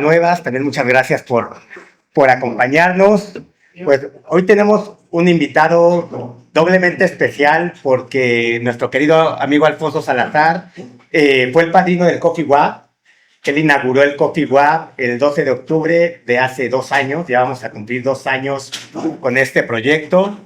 Nuevas, también muchas gracias por acompañarnos. Pues hoy tenemos un invitado doblemente especial porque nuestro querido amigo Alfonso Salazar fue el padrino del Coffee Wap. Él inauguró el Coffee Wap el 12 de octubre de hace 2 años. Ya vamos a cumplir 2 años con este proyecto.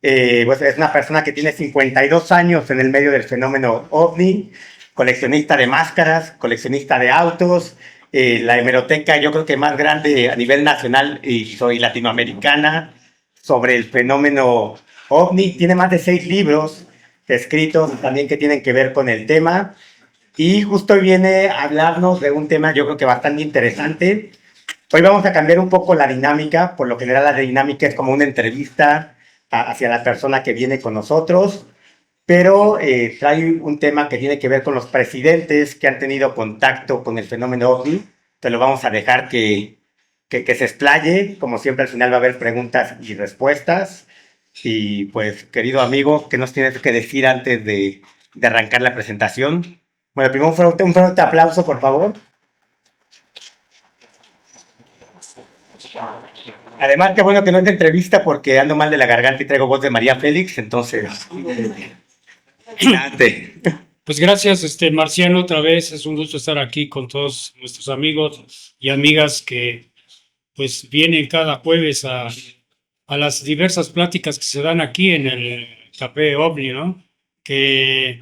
Pues es una persona que tiene 52 años en el medio del fenómeno OVNI, coleccionista de máscaras, coleccionista de autos, la hemeroteca yo creo que más grande a nivel nacional y latinoamericana sobre el fenómeno OVNI. Tiene más de 6 libros escritos también que tienen que ver con el tema. Y justo viene a hablarnos de un tema yo creo que bastante interesante. Hoy vamos a cambiar un poco la dinámica. Por lo general la dinámica es como una entrevista hacia la persona que viene con nosotros, pero trae un tema que tiene que ver con los presidentes que han tenido contacto con el fenómeno OVNI. Te lo vamos a dejar que se explaye. Como siempre, al final va a haber preguntas y respuestas. Y pues, querido amigo, ¿qué nos tienes que decir antes de arrancar la presentación? Bueno, primero un fuerte aplauso, por favor. Además, qué bueno que no es de entrevista porque ando mal de la garganta y traigo voz de María Félix, entonces... Adelante. Pues gracias, Marciano, otra vez. Es un gusto estar aquí con todos nuestros amigos y amigas que pues vienen cada jueves a las diversas pláticas que se dan aquí en el Café OVNI, ¿no? Que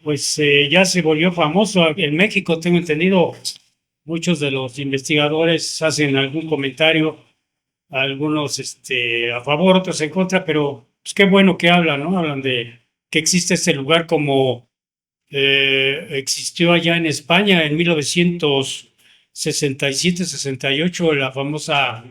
pues ya se volvió famoso en México, tengo entendido. Muchos de los investigadores hacen algún comentario, algunos a favor, otros en contra, pero pues qué bueno que hablan, ¿no? Hablan de que existe este lugar como existió allá en España en 1967-68, la famosa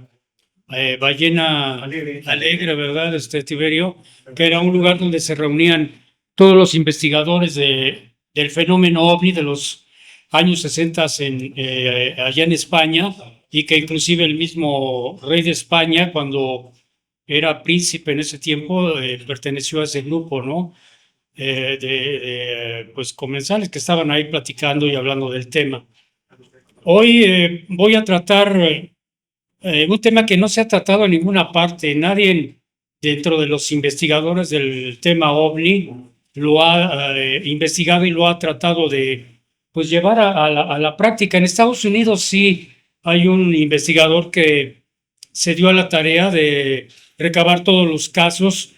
ballena alegre, ¿verdad? Tiberio, que era un lugar donde se reunían todos los investigadores del fenómeno OVNI de los años 60 allá en España, y que inclusive el mismo rey de España, cuando era príncipe en ese tiempo, perteneció a ese grupo, ¿no? Pues comensales que estaban ahí platicando y hablando del tema. Hoy voy a tratar un tema que no se ha tratado en ninguna parte. Nadie dentro de los investigadores del tema OVNI lo ha investigado y lo ha tratado de pues llevar a la práctica. En Estados Unidos sí hay un investigador que se dio a la tarea de recabar todos los casos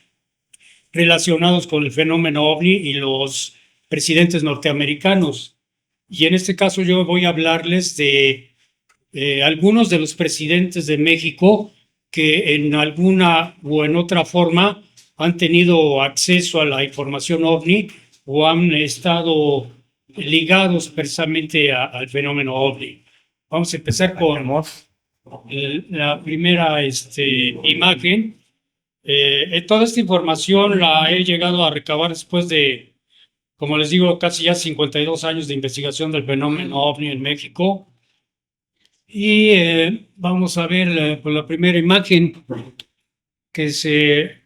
relacionados con el fenómeno OVNI y los presidentes norteamericanos. Y en este caso yo voy a hablarles de algunos de los presidentes de México que en alguna o en otra forma han tenido acceso a la información OVNI o han estado ligados precisamente al fenómeno OVNI. Vamos a empezar con la primera imagen. Toda esta información la he llegado a recabar después de, como les digo, casi ya 52 años de investigación del fenómeno OVNI en México. Y vamos a ver por la primera imagen, que es el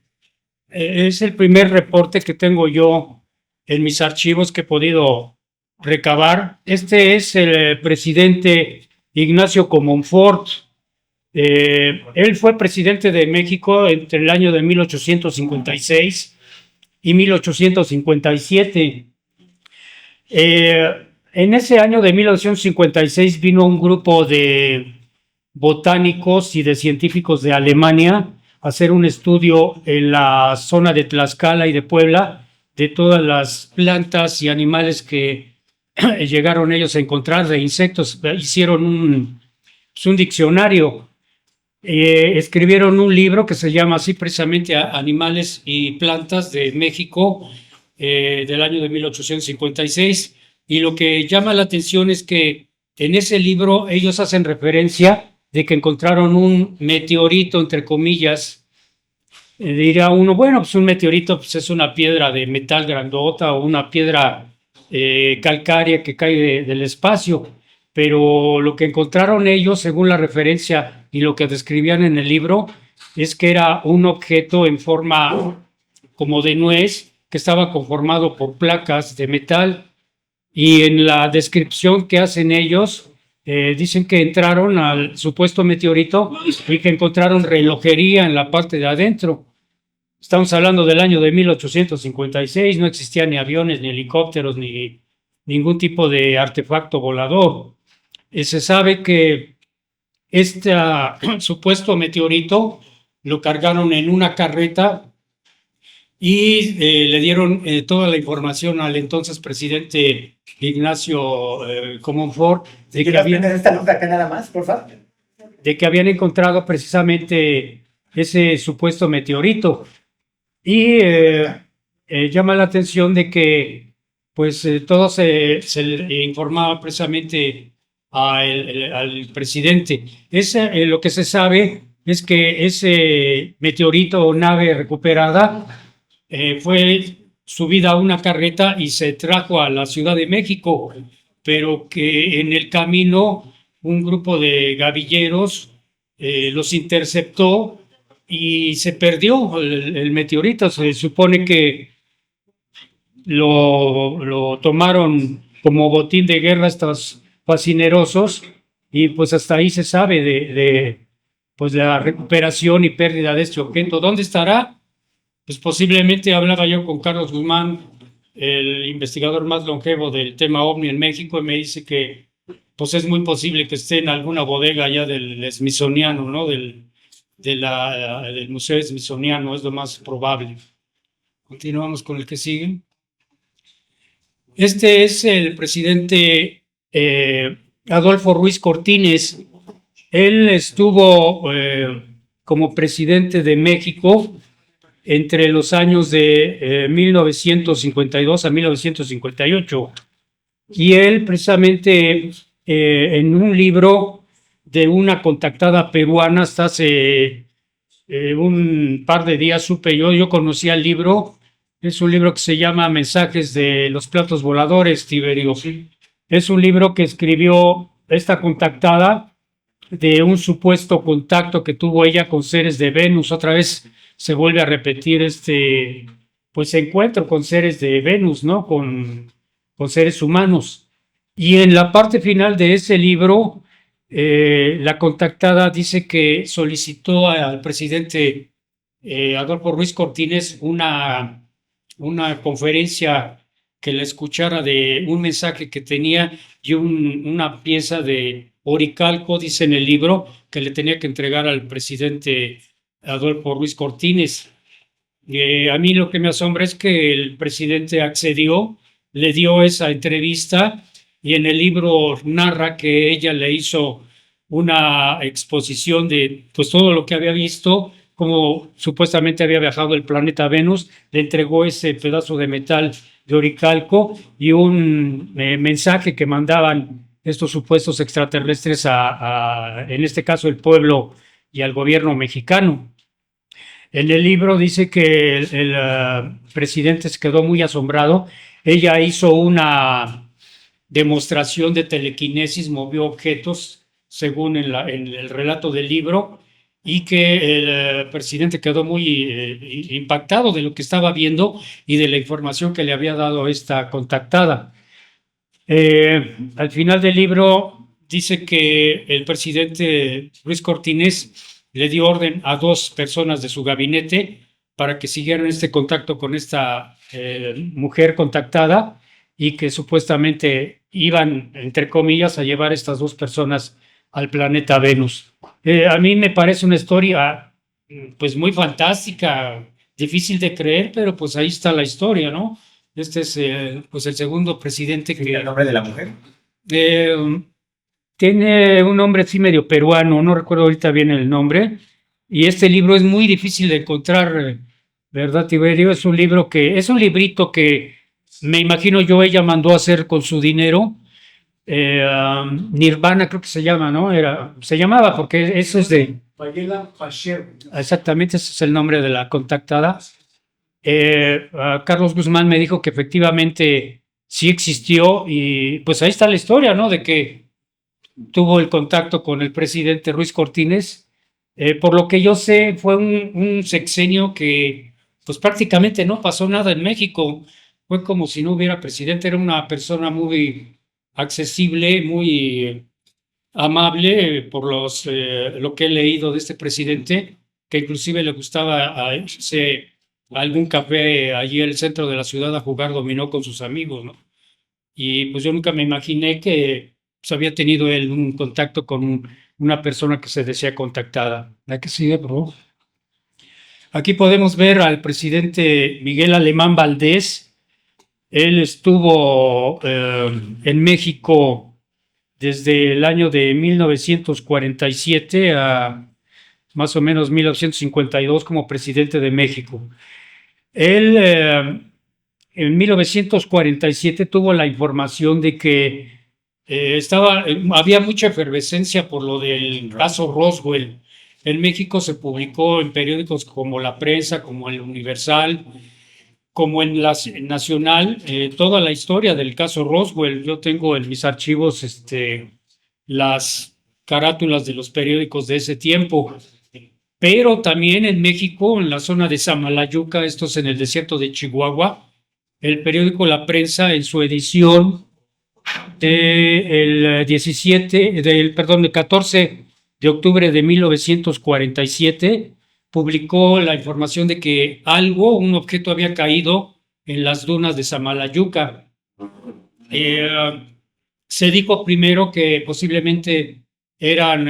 primer reporte que tengo yo en mis archivos que he podido recabar. Este es el presidente Ignacio Comonfort. Él fue presidente de México entre el año de 1856 y 1857. En ese año de 1956 vino un grupo de botánicos y de científicos de Alemania a hacer un estudio en la zona de Tlaxcala y de Puebla de todas las plantas y animales que llegaron ellos a encontrar, de insectos. Hicieron un diccionario. Escribieron un libro que se llama así precisamente Animales y Plantas de México, del año de 1856, y lo que llama la atención es que en ese libro ellos hacen referencia de que encontraron un meteorito, entre comillas. Dirá uno, bueno, pues un meteorito pues es una piedra de metal grandota o una piedra calcárea que cae del espacio, pero lo que encontraron ellos, según la referencia y lo que describían en el libro, es que era un objeto en forma como de nuez que estaba conformado por placas de metal, y en la descripción que hacen ellos Dicen que entraron al supuesto meteorito y que encontraron relojería en la parte de adentro. Estamos hablando del año de 1856, no existían ni aviones, ni helicópteros, ni ningún tipo de artefacto volador. Se sabe que este supuesto meteorito lo cargaron en una carreta y le dieron toda la información al entonces presidente Ignacio Comonfort de que esta nota acá nada más, por favor? De que habían encontrado precisamente ese supuesto meteorito. Y llama la atención de que pues todo se le informaba precisamente al presidente. Lo que se sabe es que ese meteorito o nave recuperada fue subida a una carreta y se trajo a la Ciudad de México, pero que en el camino un grupo de gavilleros los interceptó y se perdió el meteorito. Se supone que lo tomaron como botín de guerra estos fascinerosos y pues hasta ahí se sabe pues la recuperación y pérdida de este objeto. ¿Dónde estará? Pues posiblemente hablaba yo con Carlos Guzmán, el investigador más longevo del tema OVNI en México, y me dice que pues es muy posible que esté en alguna bodega allá del Smithsoniano, ¿no? Del Museo Smithsoniano, es lo más probable. Continuamos con el que sigue. Este es el presidente Adolfo Ruiz Cortines. Él estuvo como presidente de México entre los años de 1952 a 1958. Y él precisamente en un libro de una contactada peruana, hasta hace un par de días supe yo conocía el libro. Es un libro que se llama Mensajes de los platos voladores, Tiberio. Es un libro que escribió esta contactada de un supuesto contacto que tuvo ella con seres de Venus. Otra vez se vuelve a repetir pues encuentro con seres de Venus, ¿no? Con seres humanos. Y en la parte final de ese libro, la contactada dice que solicitó al presidente Adolfo Ruiz Cortines una conferencia que la escuchara de un mensaje que tenía y una pieza de oricalco, dice en el libro, que le tenía que entregar al presidente Adolfo Ruiz Cortines. A mí lo que me asombra es que el presidente accedió, le dio esa entrevista y en el libro narra que ella le hizo una exposición de pues todo lo que había visto, como supuestamente había viajado el planeta Venus, le entregó ese pedazo de metal de oricalco y un mensaje que mandaban estos supuestos extraterrestres en este caso, el pueblo y al gobierno mexicano. En el libro dice que el presidente se quedó muy asombrado. Ella hizo una demostración de telequinesis, movió objetos, según en el relato del libro, y que el presidente quedó muy impactado de lo que estaba viendo y de la información que le había dado esta contactada. Al final del libro dice que el presidente Ruiz Cortines le dio orden a 2 personas de su gabinete para que siguieran este contacto con esta mujer contactada y que supuestamente iban, entre comillas, a llevar estas 2 personas al planeta Venus. A mí me parece una historia pues muy fantástica, difícil de creer, pero pues ahí está la historia, ¿no? Este es pues el segundo presidente que... ¿El nombre de la mujer? Tiene un nombre así medio peruano, no recuerdo ahorita bien el nombre, y este libro es muy difícil de encontrar, ¿verdad, Tiberio? Es un librito que me imagino yo ella mandó a hacer con su dinero. Nirvana creo que se llama, ¿no? Se llamaba porque eso es de... Exactamente, ese es el nombre de la contactada. Carlos Guzmán me dijo que efectivamente sí existió y pues ahí está la historia, ¿no? De que tuvo el contacto con el presidente Ruiz Cortines. Por lo que yo sé, fue un sexenio que pues prácticamente no pasó nada en México. Fue como si no hubiera presidente, era una persona muy accesible, muy amable por lo que he leído de este presidente, que inclusive le gustaba irse a algún café allí en el centro de la ciudad a jugar dominó con sus amigos, ¿no? Y pues yo nunca me imaginé que pues, había tenido él un contacto con una persona que se decía contactada. ¿La que sigue, por favor? Aquí podemos ver al presidente Miguel Alemán Valdés. Él estuvo en México desde el año de 1947 a más o menos 1952 como presidente de México. Él en 1947 tuvo la información de que había mucha efervescencia por lo del caso Roswell. En México se publicó en periódicos como La Prensa, como El Universal, como en la Nacional, toda la historia del caso Roswell. Yo tengo en mis archivos las carátulas de los periódicos de ese tiempo. Pero también en México, en la zona de Samalayuca, esto es en el desierto de Chihuahua, el periódico La Prensa, en su edición del 14 de octubre de 1947, publicó la información de que un objeto había caído en las dunas de Samalayuca. Se dijo primero que posiblemente eran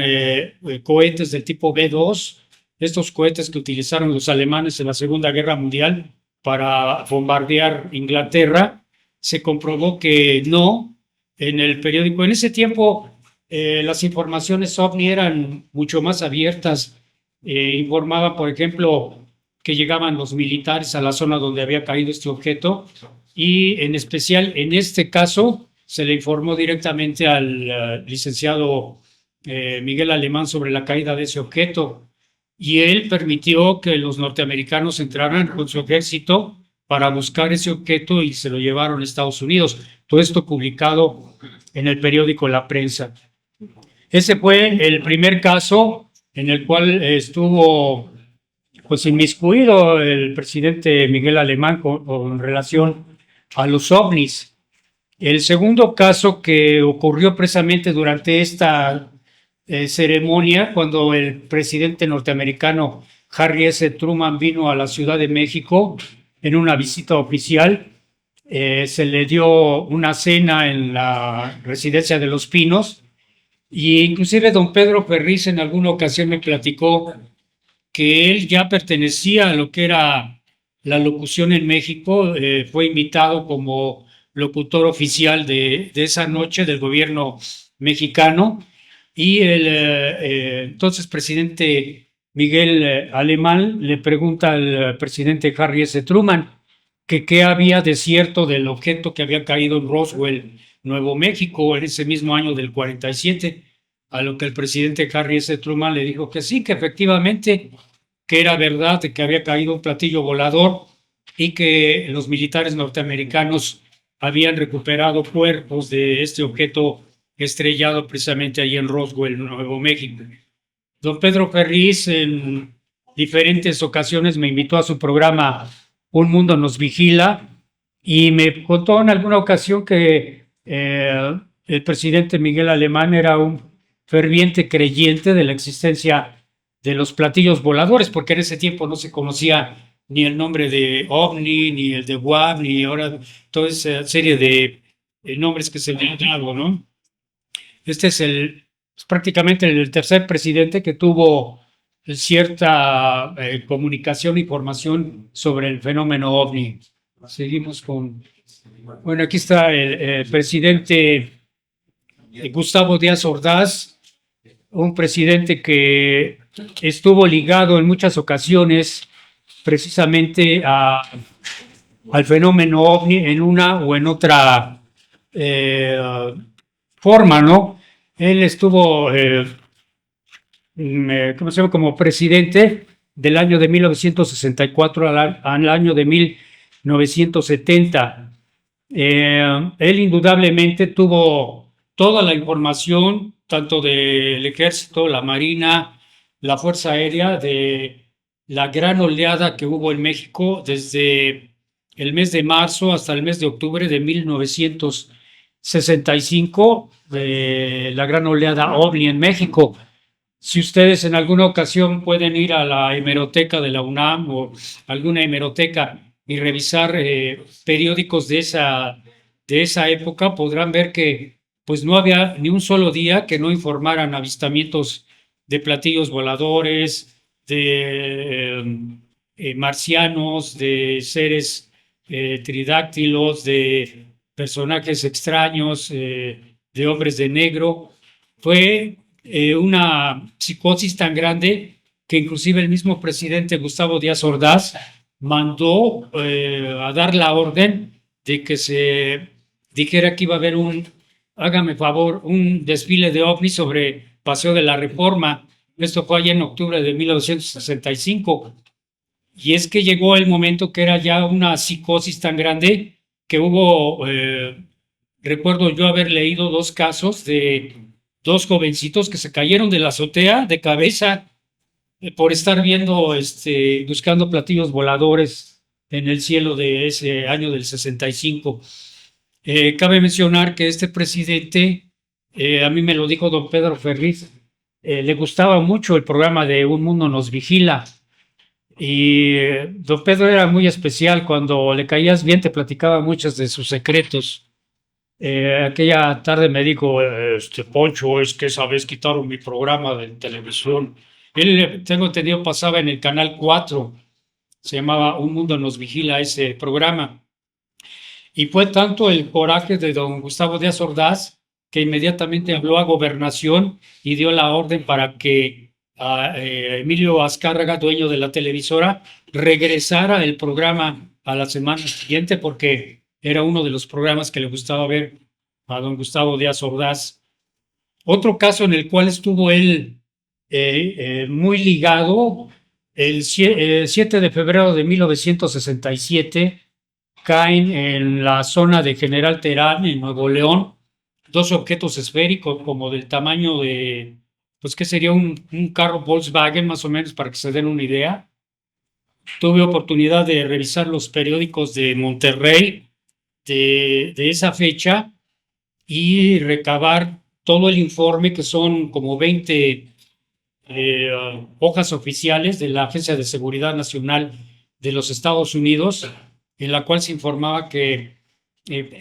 cohetes del tipo B-2, estos cohetes que utilizaron los alemanes en la Segunda Guerra Mundial para bombardear Inglaterra. Se comprobó que no. En el periódico, en ese tiempo, las informaciones OVNI eran mucho más abiertas. Informaban, por ejemplo, que llegaban los militares a la zona donde había caído este objeto y en especial en este caso se le informó directamente al licenciado Miguel Alemán sobre la caída de ese objeto y él permitió que los norteamericanos entraran con su ejército para buscar ese objeto y se lo llevaron a Estados Unidos. Todo esto publicado en el periódico La Prensa. Ese fue el primer caso en el cual estuvo pues inmiscuido el presidente Miguel Alemán con relación a los ovnis. El segundo caso que ocurrió precisamente durante esta ceremonia, cuando el presidente norteamericano Harry S. Truman vino a la Ciudad de México en una visita oficial, se le dio una cena en la residencia de Los Pinos y inclusive don Pedro Ferriz en alguna ocasión me platicó que él ya pertenecía a lo que era la locución en México, fue invitado como locutor oficial de esa noche del gobierno mexicano y el entonces presidente Miguel Alemán le pregunta al presidente Harry S. Truman que qué había de cierto del objeto que había caído en Roswell, Nuevo México, en ese mismo año del 47, a lo que el presidente Harry S. Truman le dijo que sí, que efectivamente que era verdad que había caído un platillo volador y que los militares norteamericanos habían recuperado cuerpos de este objeto estrellado precisamente ahí en Roswell, Nuevo México. Don Pedro Ferriz en diferentes ocasiones me invitó a su programa Un Mundo Nos Vigila y me contó en alguna ocasión que el presidente Miguel Alemán era un ferviente creyente de la existencia de los platillos voladores, porque en ese tiempo no se conocía ni el nombre de OVNI, ni el de WAP, ni ahora toda esa serie de nombres que se le han dado, ¿no? Este es prácticamente el tercer presidente que tuvo cierta comunicación e información sobre el fenómeno OVNI. Seguimos con... Bueno, aquí está el presidente Gustavo Díaz Ordaz, un presidente que estuvo ligado en muchas ocasiones precisamente al fenómeno OVNI en una o en otra forma, ¿no? Él estuvo ¿cómo se llama? Como presidente del año de 1964 al año de 1970. Él indudablemente tuvo toda la información, tanto del Ejército, la Marina, la Fuerza Aérea, de la gran oleada que hubo en México desde el mes de marzo hasta el mes de octubre de 1970. 65, de la gran oleada OVNI en México. Si ustedes en alguna ocasión pueden ir a la hemeroteca de la UNAM o alguna hemeroteca y revisar periódicos de esa época, podrán ver que pues no había ni un solo día que no informaran avistamientos de platillos voladores, de marcianos, de seres tridáctilos, de personajes extraños, de hombres de negro. Fue una psicosis tan grande que inclusive el mismo presidente Gustavo Díaz Ordaz mandó a dar la orden de que se dijera que iba a haber hágame favor, un desfile de ovnis sobre Paseo de la Reforma. Esto fue allá en octubre de 1965. Y es que llegó el momento que era ya una psicosis tan grande que hubo, recuerdo yo haber leído 2 casos de 2 jovencitos que se cayeron de la azotea de cabeza por estar viendo, buscando platillos voladores en el cielo de ese año del 65. Cabe mencionar que este presidente, a mí me lo dijo don Pedro Ferriz, le gustaba mucho el programa de Un Mundo Nos Vigila. Y don Pedro era muy especial. Cuando le caías bien, te platicaba muchos de sus secretos. Aquella tarde me dijo, Poncho, es que esa vez quitaron mi programa de televisión. Él, tengo entendido, pasaba en el canal 4, se llamaba Un Mundo Nos Vigila ese programa. Y fue tanto el coraje de don Gustavo Díaz Ordaz que inmediatamente habló a Gobernación y dio la orden para que Emilio Azcárraga, dueño de la televisora, regresara el programa a la semana siguiente porque era uno de los programas que le gustaba ver a don Gustavo Díaz Ordaz. Otro caso en el cual estuvo él muy ligado, el 7 de febrero de 1967, caen en la zona de General Terán, en Nuevo León, 2 objetos esféricos como del tamaño de, pues, ¿qué sería? Un carro Volkswagen, más o menos, para que se den una idea. Tuve oportunidad de revisar los periódicos de Monterrey de esa fecha y recabar todo el informe, que son como 20 hojas oficiales de la Agencia de Seguridad Nacional de los Estados Unidos, en la cual se informaba que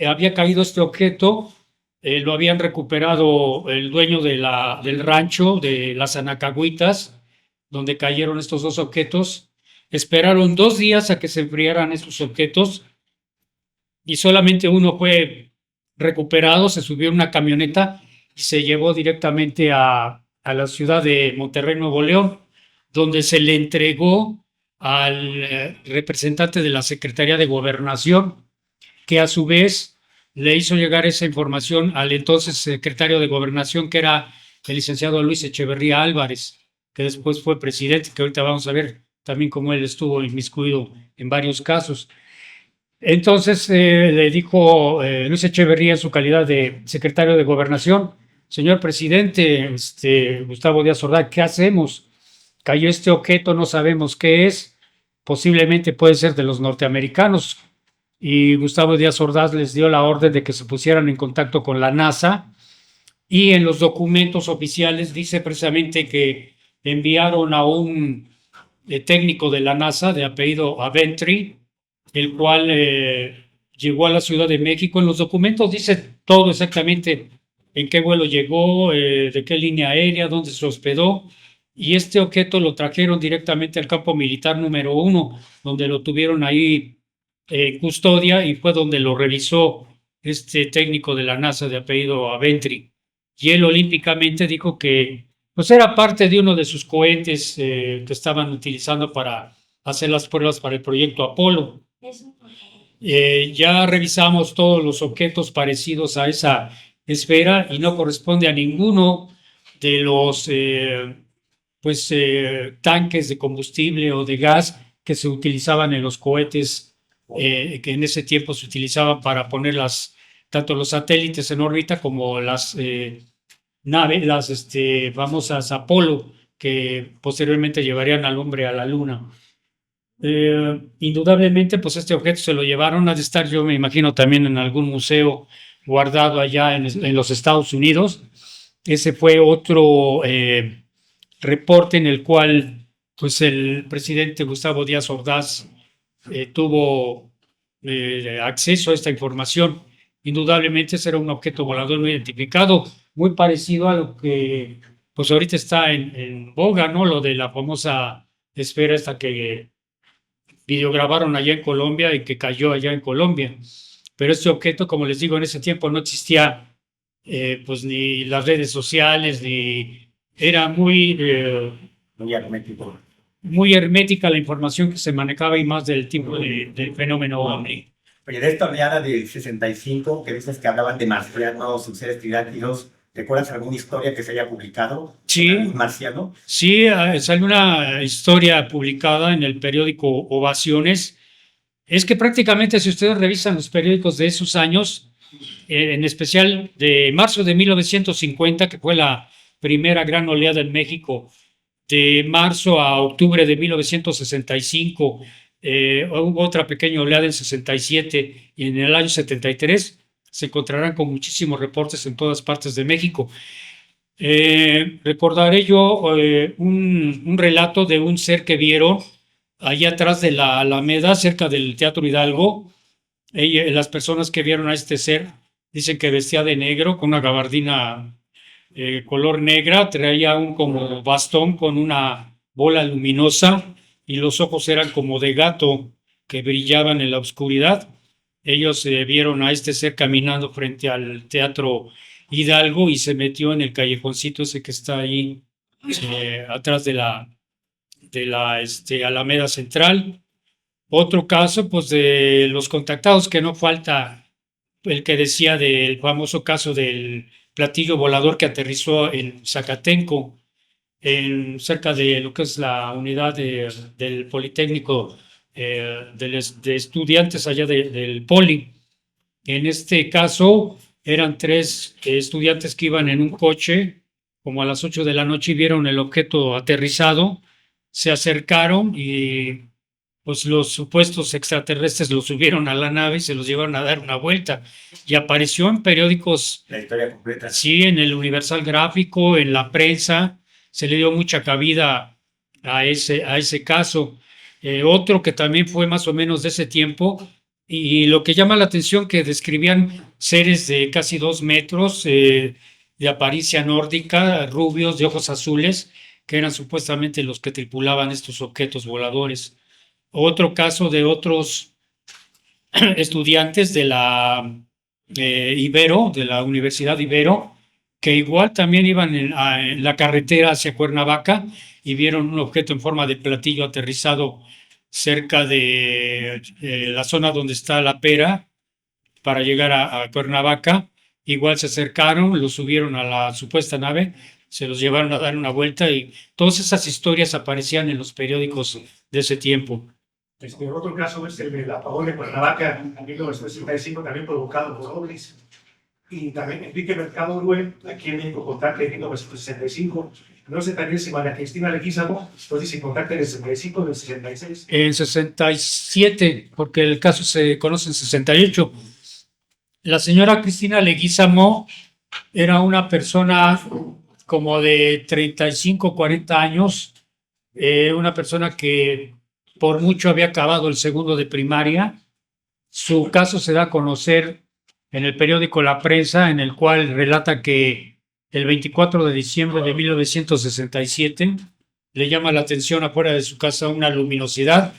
había caído este objeto, lo habían recuperado el dueño del rancho de las Anacahuitas, donde cayeron estos 2 objetos. Esperaron 2 días a que se enfriaran esos objetos y solamente uno fue recuperado, se subió en una camioneta y se llevó directamente a la ciudad de Monterrey, Nuevo León, donde se le entregó al representante de la Secretaría de Gobernación, que a su vez le hizo llegar esa información al entonces secretario de Gobernación, que era el licenciado Luis Echeverría Álvarez, que después fue presidente, que ahorita vamos a ver también cómo él estuvo inmiscuido en varios casos. Entonces le dijo Luis Echeverría, en su calidad de secretario de Gobernación: señor presidente, Gustavo Díaz Ordaz, ¿qué hacemos? Cayó este objeto, no sabemos qué es, posiblemente puede ser de los norteamericanos. Y Gustavo Díaz Ordaz les dio la orden de que se pusieran en contacto con la NASA, y en los documentos oficiales dice precisamente que enviaron a un técnico de la NASA de apellido Aventry, el cual llegó a la Ciudad de México. En los documentos dice todo exactamente: en qué vuelo llegó, de qué línea aérea, dónde se hospedó, y este objeto lo trajeron directamente al campo militar número 1, donde lo tuvieron ahí en custodia, y fue donde lo revisó este técnico de la NASA de apellido Aventry. Y él olímpicamente dijo que pues era parte de uno de sus cohetes que estaban utilizando para hacer las pruebas para el proyecto Apolo. Ya revisamos todos los objetos parecidos a esa esfera y no corresponde a ninguno de los tanques de combustible o de gas que se utilizaban en los cohetes que en ese tiempo se utilizaban para poner tanto los satélites en órbita como las naves, las famosas Apolo, que posteriormente llevarían al hombre a la luna. Indudablemente, pues este objeto se lo llevaron a estar, yo me imagino, también en algún museo guardado allá en los Estados Unidos. Ese fue otro reporte en el cual pues, el presidente Gustavo Díaz Ordaz tuvo acceso a esta información. Indudablemente será un objeto volador no identificado, muy parecido a lo que pues ahorita está en boga, ¿no? Lo de la famosa esfera esta que videograbaron allá en Colombia y que cayó allá en Colombia. Pero este objeto, como les digo, en ese tiempo no existía pues ni las redes sociales, ni era Muy hermético. muy hermética la información que se manejaba y más del tipo del fenómeno ovni. Oye, de esta oleada del 65, que dices que hablaban de marcianos, seres tridáctilos, ¿recuerdas alguna historia que se haya publicado? Sí. ¿Un marciano? Sí, salió una historia publicada en el periódico Ovaciones. Es que prácticamente si ustedes revisan los periódicos de esos años, en especial de marzo de 1950, que fue la primera gran oleada en México, de marzo a octubre de 1965, hubo otra pequeña oleada en 67 y en el año 73 se encontrarán con muchísimos reportes en todas partes de México. Recordaré yo un relato de un ser que vieron allá atrás de la Alameda, cerca del Teatro Hidalgo. Las personas que vieron a este ser dicen que vestía de negro con una gabardina color negra, traía un como bastón con una bola luminosa y los ojos eran como de gato que brillaban en la oscuridad. Ellos vieron a este ser caminando frente al Teatro Hidalgo y se metió en el callejoncito ese que está ahí atrás de la Alameda Central. Otro caso, pues de los contactados, que no falta el que decía del famoso caso del platillo volador que aterrizó en Zacatenco, cerca de lo que es la unidad del Politécnico de estudiantes allá del Poli. En este caso eran tres estudiantes que iban en un coche, como a las 8 de la noche, y vieron el objeto aterrizado, se acercaron y pues los supuestos extraterrestres los subieron a la nave y se los llevaron a dar una vuelta. Y apareció en periódicos. La historia completa. Sí, en el Universal Gráfico, en la prensa, se le dio mucha cabida a ese caso. Otro que también fue más o menos de ese tiempo, y lo que llama la atención que describían seres de casi 2 metros, de apariencia nórdica, rubios, de ojos azules, que eran supuestamente los que tripulaban estos objetos voladores. Otro caso de otros estudiantes de la Ibero, de la Universidad Ibero, que igual también iban en la carretera hacia Cuernavaca y vieron un objeto en forma de platillo aterrizado cerca de la zona donde está la Pera para llegar a Cuernavaca. Igual se acercaron, lo subieron a la supuesta nave, se los llevaron a dar una vuelta y todas esas historias aparecían en los periódicos de ese tiempo. Otro caso es el del apagón de Cuernavaca en 1965, también provocado por ovnis. Y también Enrique Mercado Rue, aquí en México, contacta en 1965. No sé también si María Cristina Leguízamo, entonces si contacta en el 65, en el 66. En 67, porque el caso se conoce en 68. La señora Cristina Leguízamo era una persona como de 35, 40 años, una persona que por mucho había acabado el segundo de primaria. Su caso se da a conocer en el periódico La Prensa, en el cual relata que el 24 de diciembre de 1967 le llama la atención afuera de su casa una luminosidad.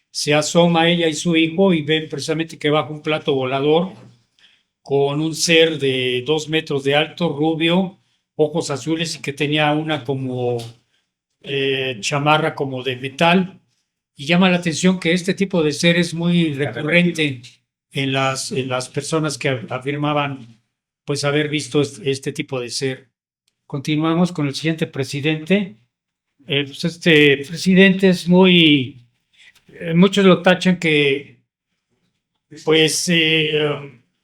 Se asoma ella y su hijo y ven precisamente que baja un plato volador con un ser de 2 metros de alto, rubio, ojos azules y que tenía una como chamarra como de metal. Y llama la atención que este tipo de ser es muy recurrente en las personas que afirmaban pues haber visto este tipo de ser. Continuamos con el siguiente presidente. Pues este presidente es muy... muchos lo tachan que pues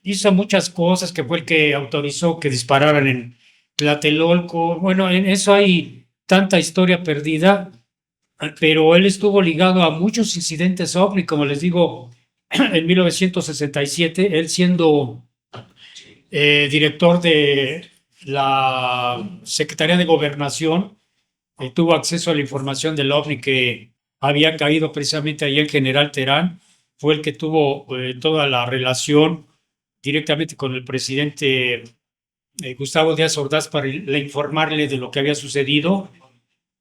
hizo muchas cosas, que fue el que autorizó que dispararan en Tlatelolco. Bueno, en eso hay tanta historia perdida, pero él estuvo ligado a muchos incidentes ovni, como les digo, en 1967, él siendo director de la Secretaría de Gobernación, tuvo acceso a la información del OVNI que había caído precisamente ahí en General Terán. Fue el que tuvo toda la relación directamente con el presidente Gustavo Díaz Ordaz para informarle de lo que había sucedido,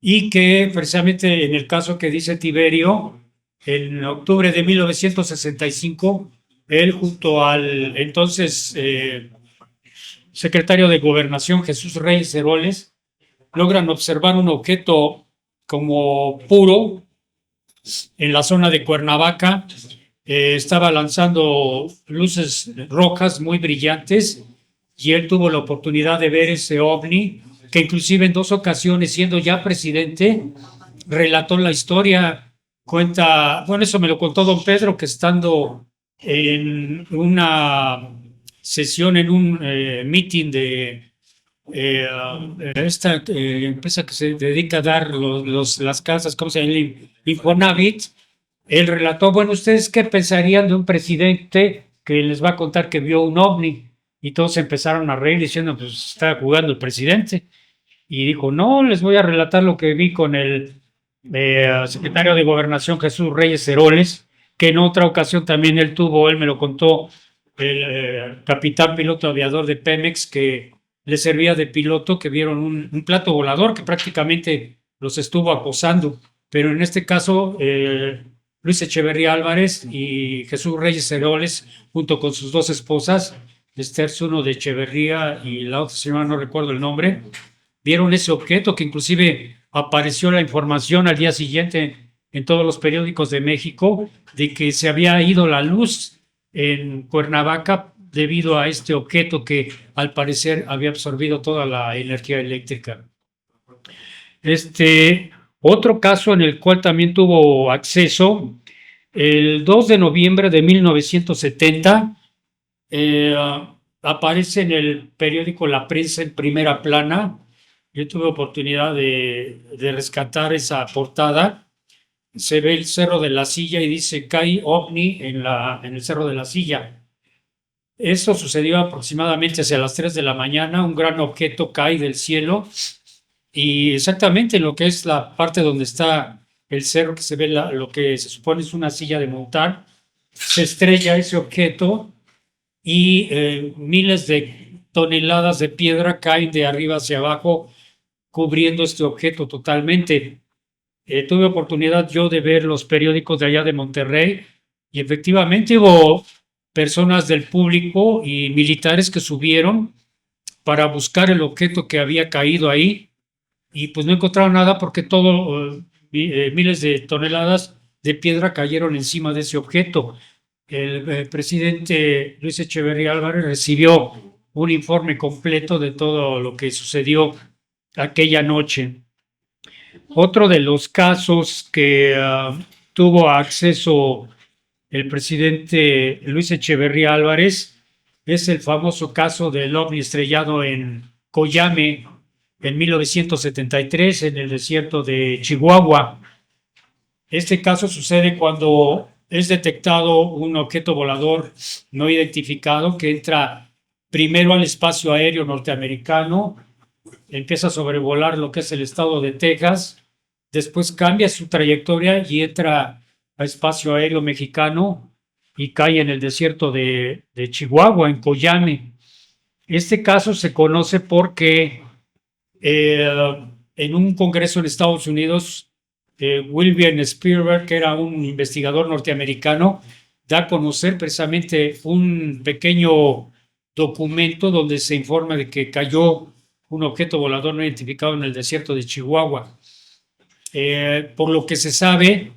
y que precisamente en el caso que dice Tiberio, en octubre de 1965, él junto al entonces secretario de Gobernación Jesús Reyes Heroles logran observar un objeto como puro en la zona de Cuernavaca. Estaba lanzando luces rojas muy brillantes y él tuvo la oportunidad de ver ese ovni, que inclusive en 2 ocasiones, siendo ya presidente, relató la historia. Cuenta, bueno, eso me lo contó don Pedro, que estando en una sesión, en un meeting de esta empresa que se dedica a dar las casas, ¿cómo se llama? Infonavit. Él relató, bueno, ¿ustedes qué pensarían de un presidente que les va a contar que vio un ovni? Y todos empezaron a reír diciendo, pues está jugando el presidente. Y dijo, no, les voy a relatar lo que vi con el secretario de Gobernación Jesús Reyes Heroles, que en otra ocasión también él me lo contó, el capitán piloto aviador de Pemex, que le servía de piloto, que vieron un plato volador que prácticamente los estuvo acosando. Pero en este caso, Luis Echeverría Álvarez y Jesús Reyes Heroles, junto con sus 2 esposas, Esther Zuno de Echeverría y la otra señora, no recuerdo el nombre, vieron ese objeto que inclusive apareció la información al día siguiente en todos los periódicos de México de que se había ido la luz en Cuernavaca debido a este objeto que al parecer había absorbido toda la energía eléctrica. Otro caso en el cual también tuvo acceso, el 2 de noviembre de 1970, aparece en el periódico La Prensa en primera plana. Yo tuve oportunidad de rescatar esa portada. Se ve el Cerro de la Silla y dice cae ovni en el Cerro de la Silla. Esto sucedió aproximadamente hacia las 3 de la mañana. Un gran objeto cae del cielo y exactamente en lo que es la parte donde está el cerro, que se ve lo que se supone es una silla de montar, se estrella ese objeto y miles de toneladas de piedra caen de arriba hacia abajo, cubriendo este objeto totalmente. Tuve oportunidad yo de ver los periódicos de allá de Monterrey y efectivamente hubo personas del público y militares que subieron para buscar el objeto que había caído ahí y pues no encontraron nada porque miles de toneladas de piedra cayeron encima de ese objeto. El presidente Luis Echeverría Álvarez recibió un informe completo de todo lo que sucedió aquella noche. Otro de los casos que tuvo acceso el presidente Luis Echeverría Álvarez es el famoso caso del ovni estrellado en Coyame en 1973 en el desierto de Chihuahua. Este caso sucede cuando es detectado un objeto volador no identificado que entra primero al espacio aéreo norteamericano, empieza a sobrevolar lo que es el estado de Texas, después cambia su trayectoria y entra al espacio aéreo mexicano y cae en el desierto de Chihuahua, en Coyame. Este caso se conoce porque en un congreso en Estados Unidos, William Spielberg, que era un investigador norteamericano, da a conocer precisamente un pequeño documento donde se informa de que cayó un objeto volador no identificado en el desierto de Chihuahua. Por lo que se sabe,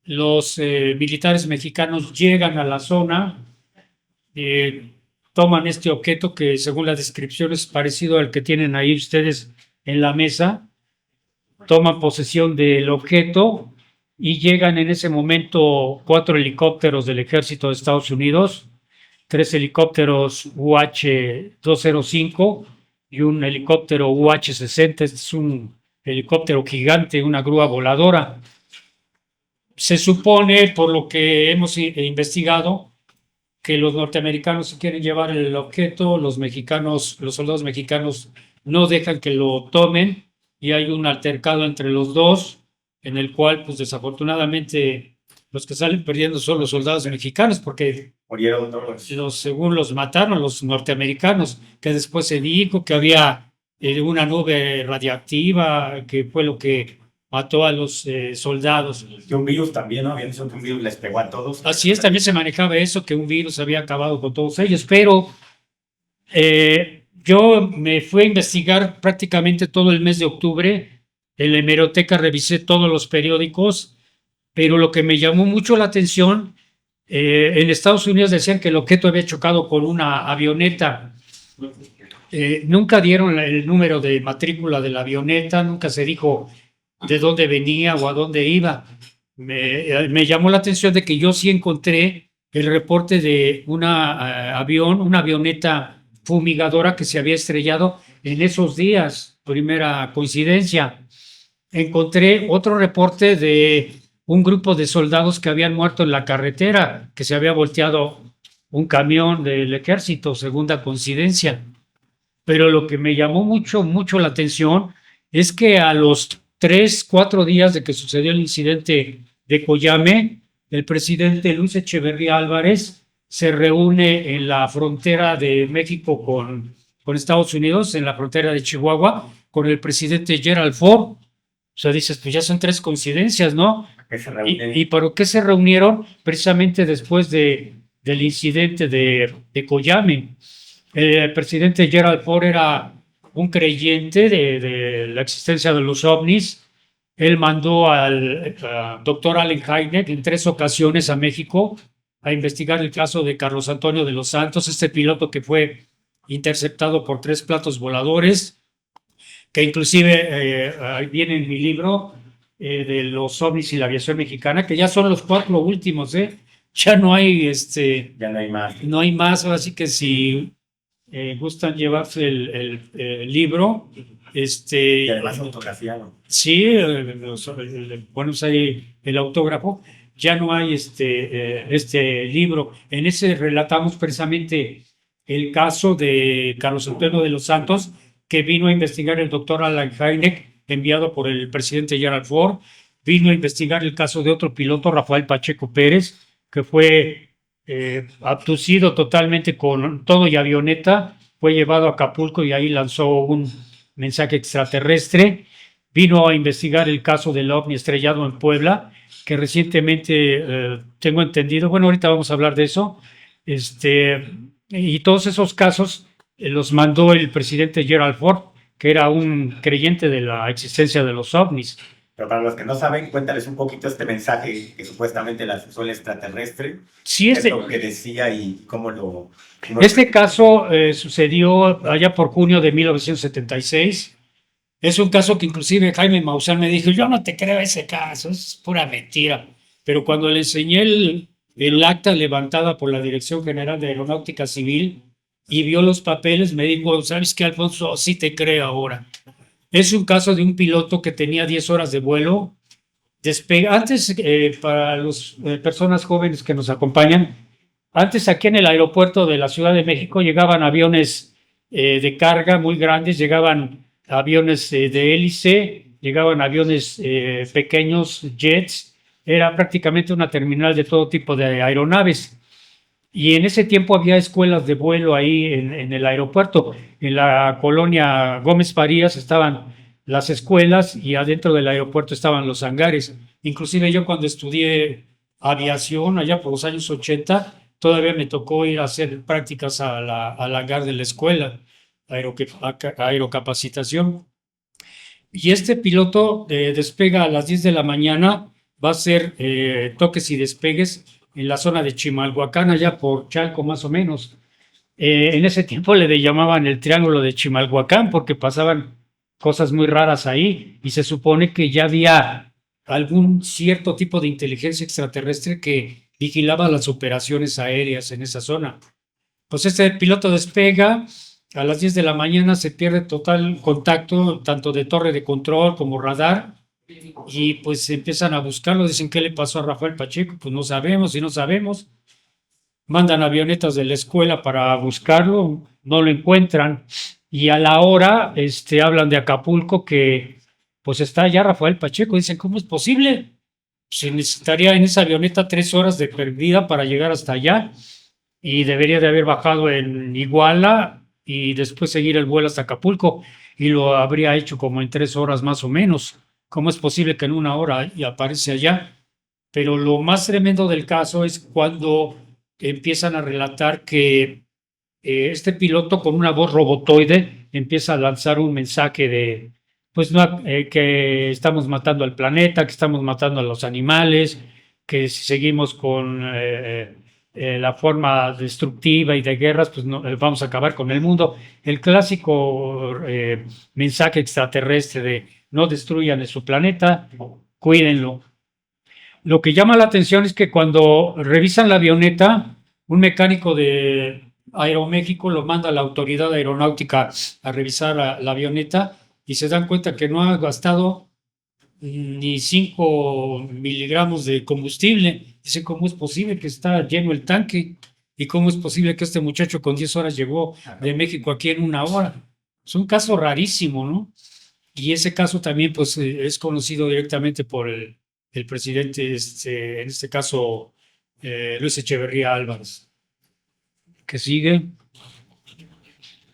los militares mexicanos llegan a la zona, toman este objeto que según la descripción es parecido al que tienen ahí ustedes en la mesa, toman posesión del objeto y llegan en ese momento 4 helicópteros del ejército de Estados Unidos, 3 helicópteros UH-205 y un helicóptero UH-60. Este es un helicóptero gigante, una grúa voladora. Se supone, por lo que hemos investigado, que los norteamericanos se quieren llevar el objeto, los soldados mexicanos no dejan que lo tomen y hay un altercado entre los dos, en el cual, pues desafortunadamente, los que salen perdiendo son los soldados mexicanos, porque Murieron todos. según los mataron los norteamericanos, que después se dijo que había una nube radiactiva, que fue lo que mató a los soldados. Y un virus también, ¿no? Habían dicho que un virus les pegó a todos. Así es, también se manejaba eso, que un virus había acabado con todos ellos, pero yo me fui a investigar prácticamente todo el mes de octubre. En la hemeroteca revisé todos los periódicos, pero lo que me llamó mucho la atención, en Estados Unidos decían que el objeto había chocado con una avioneta. Nunca dieron el número de matrícula de la avioneta, nunca se dijo de dónde venía o a dónde iba. Me llamó la atención de que yo sí encontré el reporte de una avioneta fumigadora que se había estrellado en esos días, primera coincidencia. Encontré otro reporte de un grupo de soldados que habían muerto en la carretera, que se había volteado un camión del ejército, segunda coincidencia. Pero lo que me llamó mucho la atención es que a los 3, 4 días de que sucedió el incidente de Coyame, el presidente Luis Echeverría Álvarez se reúne en la frontera de México con Estados Unidos, en la frontera de Chihuahua, con el presidente Gerald Ford. O sea, dices, pues ya son 3 coincidencias, ¿no? ¿Y por qué se reunieron? Precisamente después del incidente de Coyame. El presidente Gerald Ford era un creyente de la existencia de los ovnis. Él mandó al doctor Allen Hynek en 3 ocasiones a México a investigar el caso de Carlos Antonio de los Santos, este piloto que fue interceptado por 3 platos voladores, que inclusive ahí viene en mi libro de los ovnis y la aviación mexicana, que ya son los 4 últimos, ya no hay ya no hay más. no hay más, así que si gustan llevarse el libro, Y además autografiado. sí, ponemos ahí el autógrafo. Ya no hay este libro. En ese relatamos precisamente el caso de Carlos Antonio de los Santos, que vino a investigar el doctor Alan Hynek, enviado por el presidente Gerald Ford. Vino a investigar el caso de otro piloto, Rafael Pacheco Pérez, que fue abducido totalmente con todo y avioneta, fue llevado a Acapulco y ahí lanzó un mensaje extraterrestre. Vino a investigar el caso del ovni estrellado en Puebla, que recientemente tengo entendido, bueno, ahorita vamos a hablar de eso, y todos esos casos los mandó el presidente Gerald Ford, que era un creyente de la existencia de los ovnis. Pero para los que no saben, cuéntales un poquito este mensaje que supuestamente lanzó el extraterrestre. Sí, Es lo que decía y cómo lo... Este caso sucedió allá por junio de 1976. Es un caso que inclusive Jaime Maussan me dijo, yo no te creo ese caso, es pura mentira. Pero cuando le enseñé el acta levantada por la Dirección General de Aeronáutica Civil y vio los papeles, me dijo, ¿sabes qué, Alfonso? Sí te creo ahora. Es un caso de un piloto que tenía 10 horas de vuelo. Antes, para las personas jóvenes que nos acompañan, antes aquí en el aeropuerto de la Ciudad de México llegaban aviones de carga muy grandes, llegaban aviones de hélice, llegaban aviones pequeños, jets. Era prácticamente una terminal de todo tipo de aeronaves. Y en ese tiempo había escuelas de vuelo ahí en el aeropuerto. En la colonia Gómez Farías estaban las escuelas y adentro del aeropuerto estaban los hangares. Inclusive yo cuando estudié aviación allá por los años 80, todavía me tocó ir a hacer prácticas al hangar de la escuela, aerocapacitación. Y este piloto despega a las 10 de la mañana, va a hacer toques y despegues en la zona de Chimalhuacán, allá por Chalco más o menos. En ese tiempo le llamaban el Triángulo de Chimalhuacán porque pasaban cosas muy raras ahí y se supone que ya había algún cierto tipo de inteligencia extraterrestre que vigilaba las operaciones aéreas en esa zona. Pues este piloto despega, a las 10 de la mañana se pierde total contacto tanto de torre de control como radar. Y pues empiezan a buscarlo, dicen, ¿qué le pasó a Rafael Pacheco? Pues no sabemos y no sabemos. mandan avionetas de la escuela para buscarlo, no lo encuentran, y a la hora hablan de Acapulco, que pues está allá Rafael Pacheco. Dicen, ¿cómo es posible? Se necesitaría en esa avioneta 3 horas de perdida para llegar hasta allá, y debería de haber bajado en Iguala y después seguir el vuelo hasta Acapulco, y lo habría hecho como en 3 horas más o menos. ¿Cómo es posible que en 1 hora y aparece allá? Pero lo más tremendo del caso es cuando empiezan a relatar que este piloto, con una voz robotoide, empieza a lanzar un mensaje de, pues no, que estamos matando al planeta, que estamos matando a los animales, que si seguimos con la forma destructiva y de guerras, pues no, vamos a acabar con el mundo. El clásico mensaje extraterrestre de no destruyan su planeta, cuídenlo. Lo que llama la atención es que cuando revisan la avioneta, un mecánico de Aeroméxico lo manda a la autoridad aeronáutica a revisar la avioneta, y se dan cuenta que no ha gastado ni 5 miligramos de combustible. Dice, ¿cómo es posible que está lleno el tanque? ¿Y cómo es posible que este muchacho con 10 horas llegó de México aquí en 1 hora? Es un caso rarísimo, ¿no? Y ese caso también pues es conocido directamente por el presidente, en este caso, Luis Echeverría Álvarez. ¿Qué sigue?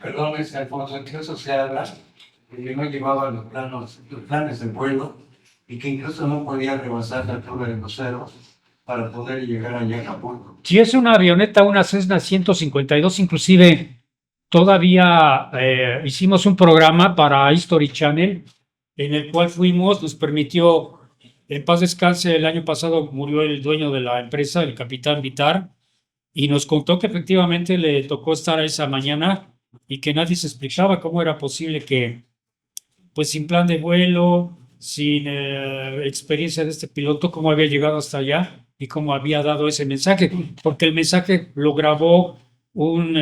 Perdón, Alfonso, incluso se habla de que no llevaba los planes de vuelo y que incluso no podía rebasar la altura de los ceros para poder llegar allá a Acapulco. Sí, es una avioneta, una Cessna 152, inclusive todavía hicimos un programa para History Channel en el cual fuimos, nos permitió, en paz descanse, el año pasado murió el dueño de la empresa, el capitán Vitar, y nos contó que efectivamente le tocó estar esa mañana y que nadie se explicaba cómo era posible que, pues sin plan de vuelo, sin experiencia de este piloto, cómo había llegado hasta allá y cómo había dado ese mensaje, porque el mensaje lo grabó un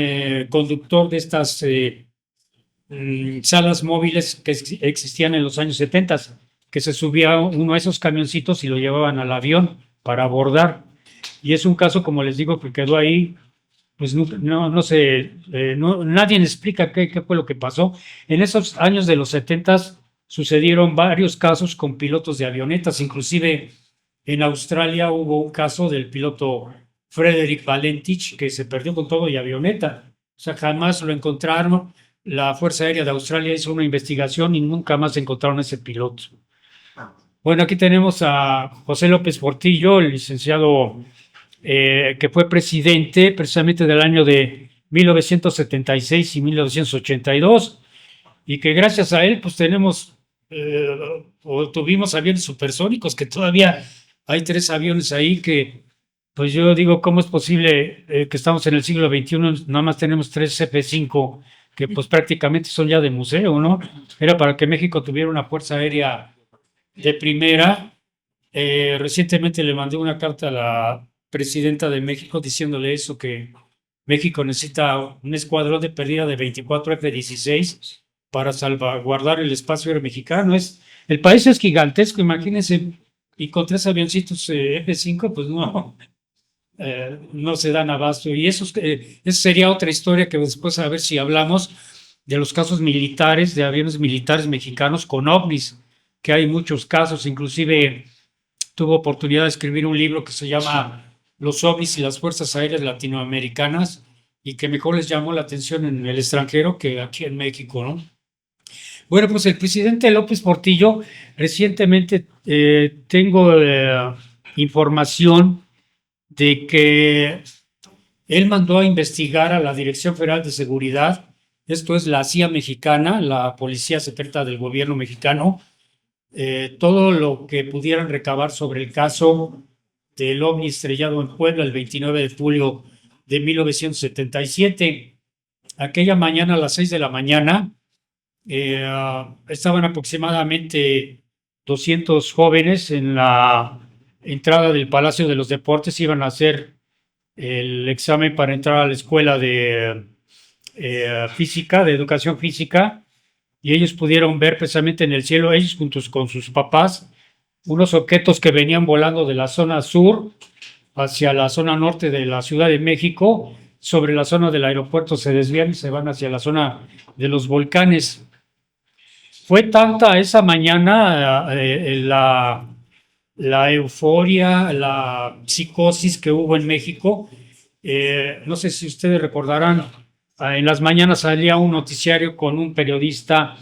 conductor de estas salas móviles que existían en los años 70, que se subía a uno de esos camioncitos y lo llevaban al avión para abordar. Y es un caso, como les digo, que quedó ahí, pues no sé, nadie explica qué fue lo que pasó. En esos años de los 70 sucedieron varios casos con pilotos de avionetas, inclusive en Australia hubo un caso del piloto Frederick Valentich que se perdió con todo y avioneta. O sea, jamás lo encontraron. La Fuerza Aérea de Australia hizo una investigación y nunca más encontraron a ese piloto. Bueno, aquí tenemos a José López Portillo, el licenciado que fue presidente precisamente del año de 1976 y 1982, y que gracias a él pues tenemos o tuvimos aviones supersónicos, que todavía hay 3 aviones ahí que, pues yo digo, ¿cómo es posible que estamos en el siglo XXI, nada más tenemos 3 F-5 que pues prácticamente son ya de museo, ¿no? Era para que México tuviera una fuerza aérea de primera. Recientemente le mandé una carta a la presidenta de México diciéndole eso, que México necesita un escuadrón de pérdida de 24 F-16 para salvaguardar el espacio aéreo mexicano. El país es gigantesco, imagínense, y con 3 avioncitos F-5, pues no se dan abasto. Y eso sería otra historia que después, a ver si hablamos de los casos militares, de aviones militares mexicanos con ovnis, que hay muchos casos. Inclusive tuve oportunidad de escribir un libro que se llama Los ovnis y las fuerzas aéreas latinoamericanas, y que mejor les llamó la atención en el extranjero que aquí en México, ¿no? Bueno, pues el presidente López Portillo, recientemente tengo información de que él mandó a investigar a la Dirección Federal de Seguridad, esto es la CIA mexicana, la policía secreta del gobierno mexicano, todo lo que pudieran recabar sobre el caso del ovni estrellado en Puebla el 29 de julio de 1977. Aquella mañana, a las 6 de la mañana, estaban aproximadamente 200 jóvenes en la entrada del Palacio de los Deportes. Iban a hacer el examen para entrar a la escuela de física, de educación física, y ellos pudieron ver precisamente en el cielo, ellos juntos con sus papás, unos objetos que venían volando de la zona sur hacia la zona norte de la Ciudad de México, sobre la zona del aeropuerto se desvían y se van hacia la zona de los volcanes. Fue tanta esa mañana la euforia, la psicosis que hubo en México. No sé si ustedes recordarán, en las mañanas salía un noticiario con un periodista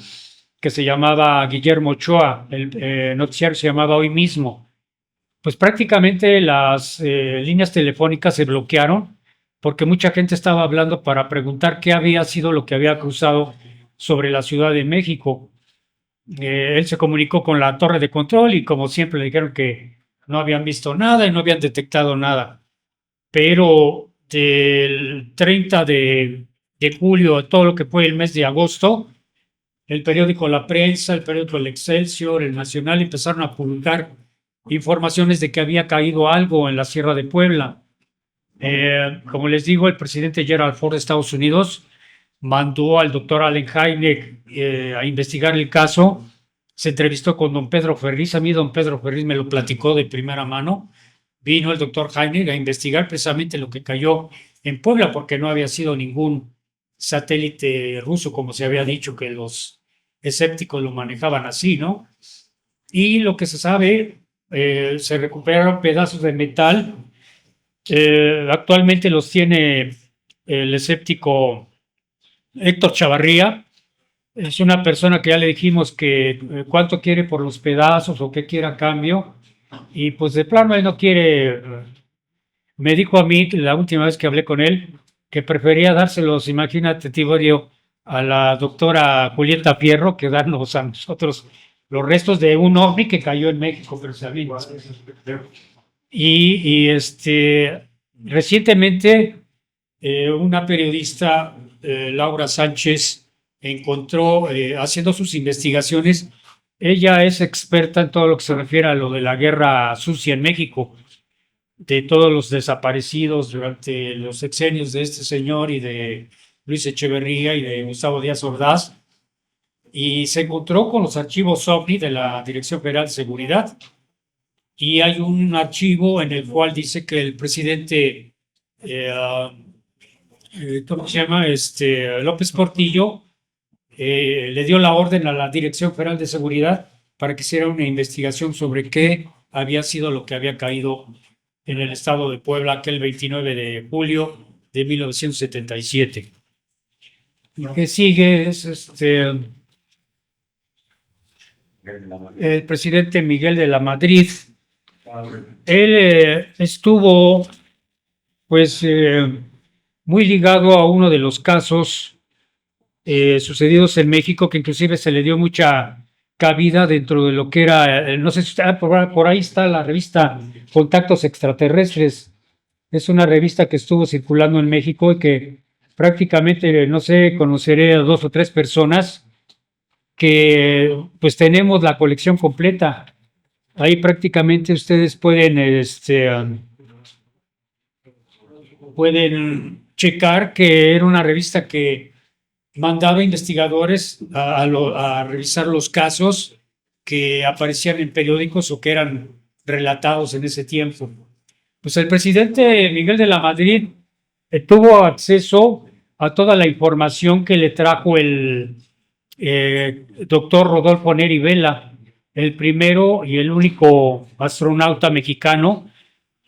que se llamaba Guillermo Ochoa. El noticiario se llamaba Hoy Mismo. Pues prácticamente las líneas telefónicas se bloquearon porque mucha gente estaba hablando para preguntar qué había sido lo que había cruzado sobre la Ciudad de México. Él se comunicó con la torre de control y como siempre le dijeron que no habían visto nada y no habían detectado nada. Pero del 30 de julio, todo lo que fue el mes de agosto, el periódico La Prensa, el periódico El Excelsior, el Nacional empezaron a publicar informaciones de que había caído algo en la Sierra de Puebla. Como les digo, el presidente Gerald Ford de Estados Unidos mandó al doctor Allen Hynek a investigar el caso. Se entrevistó con don Pedro Ferriz. A mí don Pedro Ferriz me lo platicó de primera mano. Vino el doctor Hynek a investigar precisamente lo que cayó en Puebla, porque no había sido ningún satélite ruso, como se había dicho, que los escépticos lo manejaban así, ¿no? Y lo que se sabe, se recuperaron pedazos de metal. Actualmente los tiene el escéptico Héctor Chavarría. Es una persona que ya le dijimos que cuánto quiere por los pedazos o qué quiere a cambio. Y pues de plano él no quiere. Me dijo a mí la última vez que hablé con él que prefería dárselos, imagínate, Tiborio, a la doctora Julieta Fierro que darnos a nosotros los restos de un ovni que cayó en México precisamente. Recientemente una periodista, Laura Sánchez, encontró, haciendo sus investigaciones, ella es experta en todo lo que se refiere a lo de la guerra sucia en México, de todos los desaparecidos durante los sexenios de este señor y de Luis Echeverría y de Gustavo Díaz Ordaz, y se encontró con los archivos OVNI de la Dirección Federal de Seguridad, y hay un archivo en el cual dice que el presidente, ¿cómo se llama? López Portillo, le dio la orden a la Dirección Federal de Seguridad para que hiciera una investigación sobre qué había sido lo que había caído en el estado de Puebla aquel 29 de julio de 1977. Lo que sigue es el presidente Miguel de la Madrid. Él estuvo pues muy ligado a uno de los casos sucedidos en México, que inclusive se le dio mucha cabida dentro de lo que era, no sé si por ahí está la revista Contactos Extraterrestres. Es una revista que estuvo circulando en México y que prácticamente, no sé, conoceré a 2 o 3 personas que pues tenemos la colección completa. Ahí prácticamente ustedes pueden checar que era una revista que mandaba investigadores a revisar los casos que aparecían en periódicos o que eran relatados en ese tiempo. Pues el presidente Miguel de la Madrid tuvo acceso a toda la información que le trajo el doctor Rodolfo Neri Vela, el primero y el único astronauta mexicano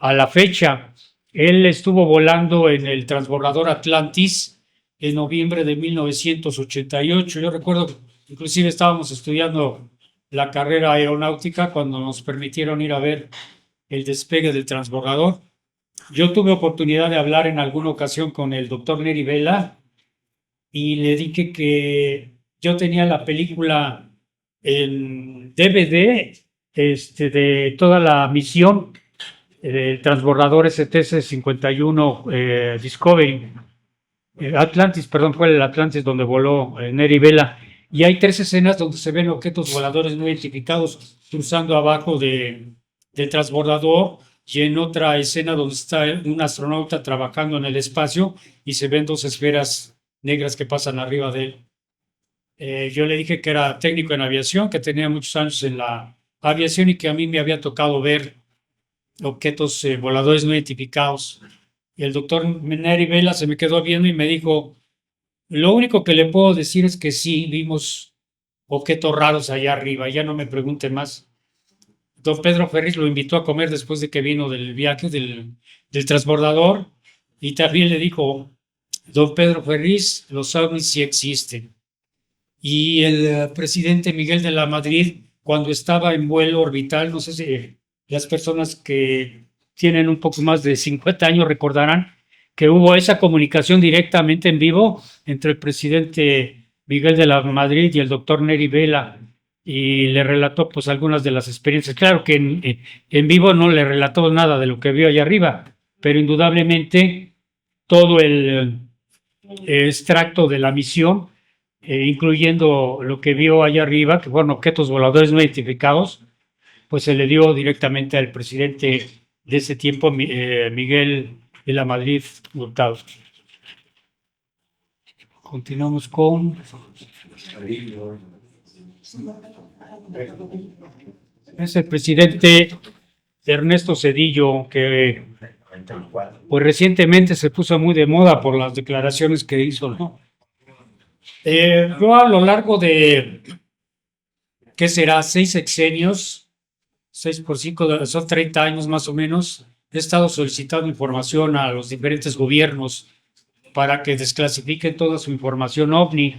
a la fecha. Él estuvo volando en el transbordador Atlantis en noviembre de 1988. Yo recuerdo, inclusive estábamos estudiando la carrera aeronáutica cuando nos permitieron ir a ver el despegue del transbordador. Yo tuve oportunidad de hablar en alguna ocasión con el doctor Neri Vela y le dije que yo tenía la película en DVD de toda la misión del transbordador STS-51 Discovery. Atlantis, perdón, fue el Atlantis donde voló Neri Vela. Y hay 3 escenas donde se ven objetos voladores no identificados cruzando abajo del transbordador, y en otra escena donde está un astronauta trabajando en el espacio y se ven 2 esferas negras que pasan arriba de él. Yo le dije que era técnico en aviación, que tenía muchos años en la aviación y que a mí me había tocado ver objetos voladores no identificados. Y el doctor Neri Vela se me quedó viendo y me dijo, lo único que le puedo decir es que sí, vimos objetos raros allá arriba, ya no me pregunte más. Don Pedro Ferriz lo invitó a comer después de que vino del viaje del transbordador y también le dijo, don Pedro Ferriz, los ovnis sí existen. Y el presidente Miguel de la Madrid, cuando estaba en vuelo orbital, no sé si las personas que tienen un poco más de 50 años recordarán que hubo esa comunicación directamente en vivo entre el presidente Miguel de la Madrid y el doctor Neri Vela, y le relató pues algunas de las experiencias. Claro que en vivo no le relató nada de lo que vio allá arriba, pero indudablemente todo el extracto de la misión, incluyendo lo que vio allá arriba, que fueron objetos voladores no identificados, pues se le dio directamente al presidente de ese tiempo, Miguel de la Madrid Hurtado. Continuamos con... Es el presidente Ernesto Zedillo, que pues recientemente se puso muy de moda por las declaraciones que hizo, ¿no? Yo a lo largo de, ¿qué será? 6 sexenios, 6 por 5, son 30 años más o menos, he estado solicitando información a los diferentes gobiernos para que desclasifiquen toda su información OVNI.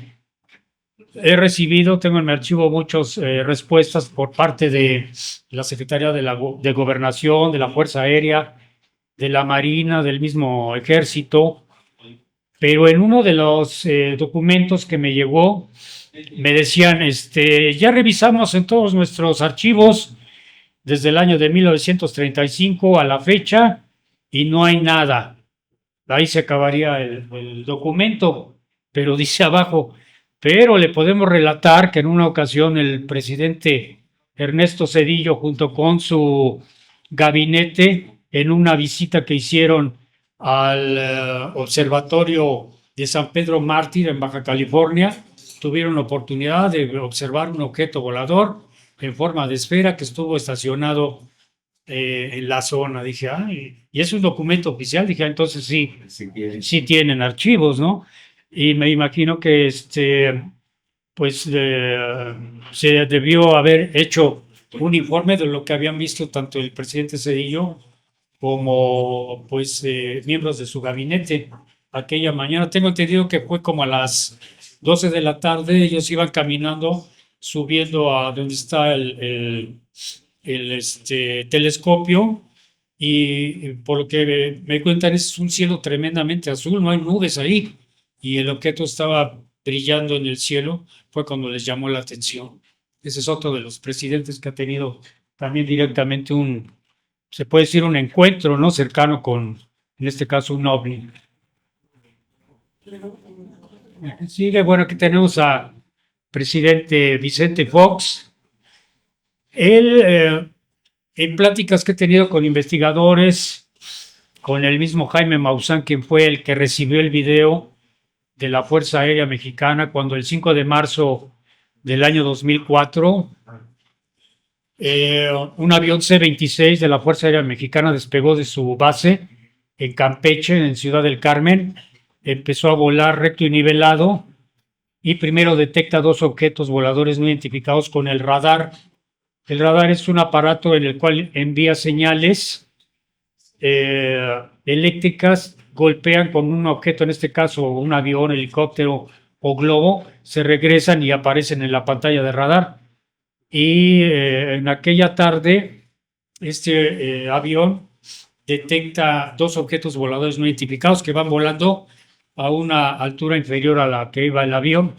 He recibido, tengo en mi archivo muchas respuestas por parte de la Secretaría de Gobernación, de la Fuerza Aérea, de la Marina, del mismo Ejército, pero en uno de los documentos que me llegó, me decían, ya revisamos en todos nuestros archivos desde el año de 1935 a la fecha y no hay nada. Ahí se acabaría el documento, pero dice abajo, pero le podemos relatar que en una ocasión el presidente Ernesto Zedillo, junto con su gabinete, en una visita que hicieron al observatorio de San Pedro Mártir en Baja California, tuvieron la oportunidad de observar un objeto volador en forma de esfera que estuvo estacionado en la zona. Dije, y es un documento oficial. Dije, entonces sí tienen archivos, ¿no? Y me imagino que pues se debió haber hecho un informe de lo que habían visto tanto el presidente Zedillo como pues miembros de su gabinete aquella mañana. Tengo entendido que fue como a las 12 de la tarde, ellos iban caminando, subiendo a donde está el telescopio, y por lo que me cuentan es un cielo tremendamente azul, no hay nubes ahí, y el objeto estaba brillando en el cielo. Fue cuando les llamó la atención. Ese es otro de los presidentes que ha tenido también directamente se puede decir un encuentro, ¿no? Cercano con, en este caso, un ovni. Sigue, bueno, aquí tenemos a presidente Vicente Fox. Él, en pláticas que he tenido con investigadores, con el mismo Jaime Maussan, quien fue el que recibió el video de la Fuerza Aérea Mexicana, cuando el 5 de marzo del año 2004, un avión C-26 de la Fuerza Aérea Mexicana despegó de su base en Campeche, en Ciudad del Carmen, empezó a volar recto y nivelado, y primero detecta 2 objetos voladores no identificados con el radar. El radar es un aparato en el cual envía señales eléctricas, golpean con un objeto, en este caso un avión, helicóptero o globo, se regresan y aparecen en la pantalla de radar. Y en aquella tarde este avión detecta 2 objetos voladores no identificados que van volando a una altura inferior a la que iba el avión.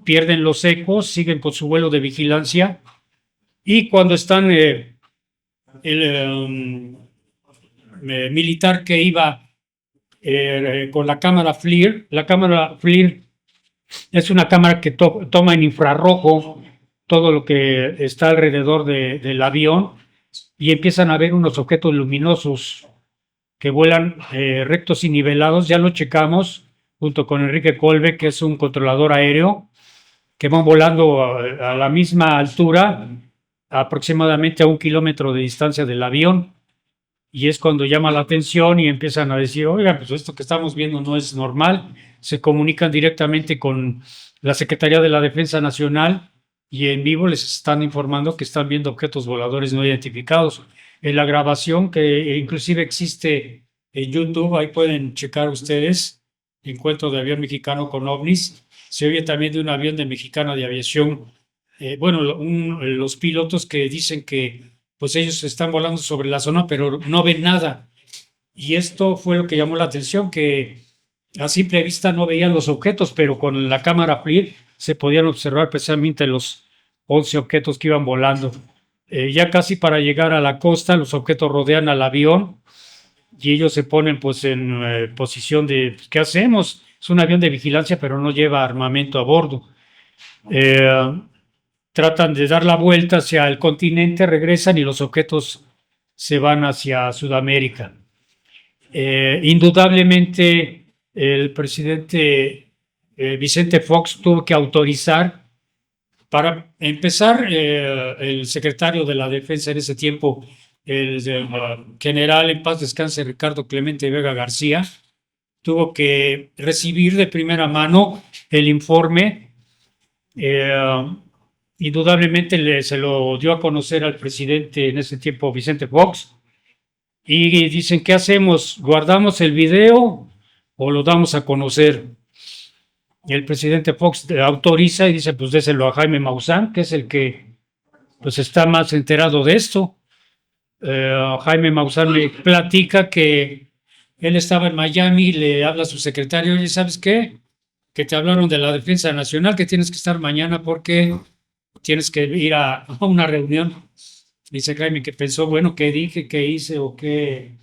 Pierden los ecos, siguen con su vuelo de vigilancia, y cuando están el militar que iba con la cámara FLIR es una cámara que toma en infrarrojo todo lo que está alrededor del avión, y empiezan a ver unos objetos luminosos que vuelan rectos y nivelados. Ya lo checamos junto con Enrique Colbe, que es un controlador aéreo, que van volando a la misma altura aproximadamente a 1 kilómetro de distancia del avión. Y es cuando llama la atención y empiezan a decir, oiga, pues esto que estamos viendo no es normal. Se comunican directamente con la Secretaría de la Defensa Nacional y en vivo les están informando que están viendo objetos voladores no identificados. En la grabación, que inclusive existe en YouTube, ahí pueden checar ustedes, encuentro de avión mexicano con ovnis. Se oye también de un avión de Mexicana de Aviación. Los pilotos que dicen que pues ellos están volando sobre la zona, pero no ven nada. Y esto fue lo que llamó la atención, que a simple vista no veían los objetos, pero con la cámara FLIR se podían observar precisamente los 11 objetos que iban volando. Ya casi para llegar a la costa, los objetos rodean al avión y ellos se ponen pues en posición de, ¿qué hacemos? Es un avión de vigilancia, pero no lleva armamento a bordo. Tratan de dar la vuelta hacia el continente, regresan y los objetos se van hacia Sudamérica. Indudablemente, el presidente Vicente Fox tuvo que autorizar, para empezar, el secretario de la Defensa en ese tiempo, el general en paz descanse Ricardo Clemente Vega García, tuvo que recibir de primera mano el informe. Indudablemente se lo dio a conocer al presidente en ese tiempo, Vicente Fox, y dicen, ¿qué hacemos? ¿Guardamos el video o lo damos a conocer? Y el presidente Fox autoriza y dice, pues déselo a Jaime Maussan, que es el que pues está más enterado de esto. Jaime Maussan me platica que él estaba en Miami, le habla a su secretario, oye, ¿sabes qué? Que te hablaron de la Defensa Nacional, que tienes que estar mañana porque tienes que ir a una reunión. Dice Jaime que pensó, bueno, ¿qué dije, qué hice o qué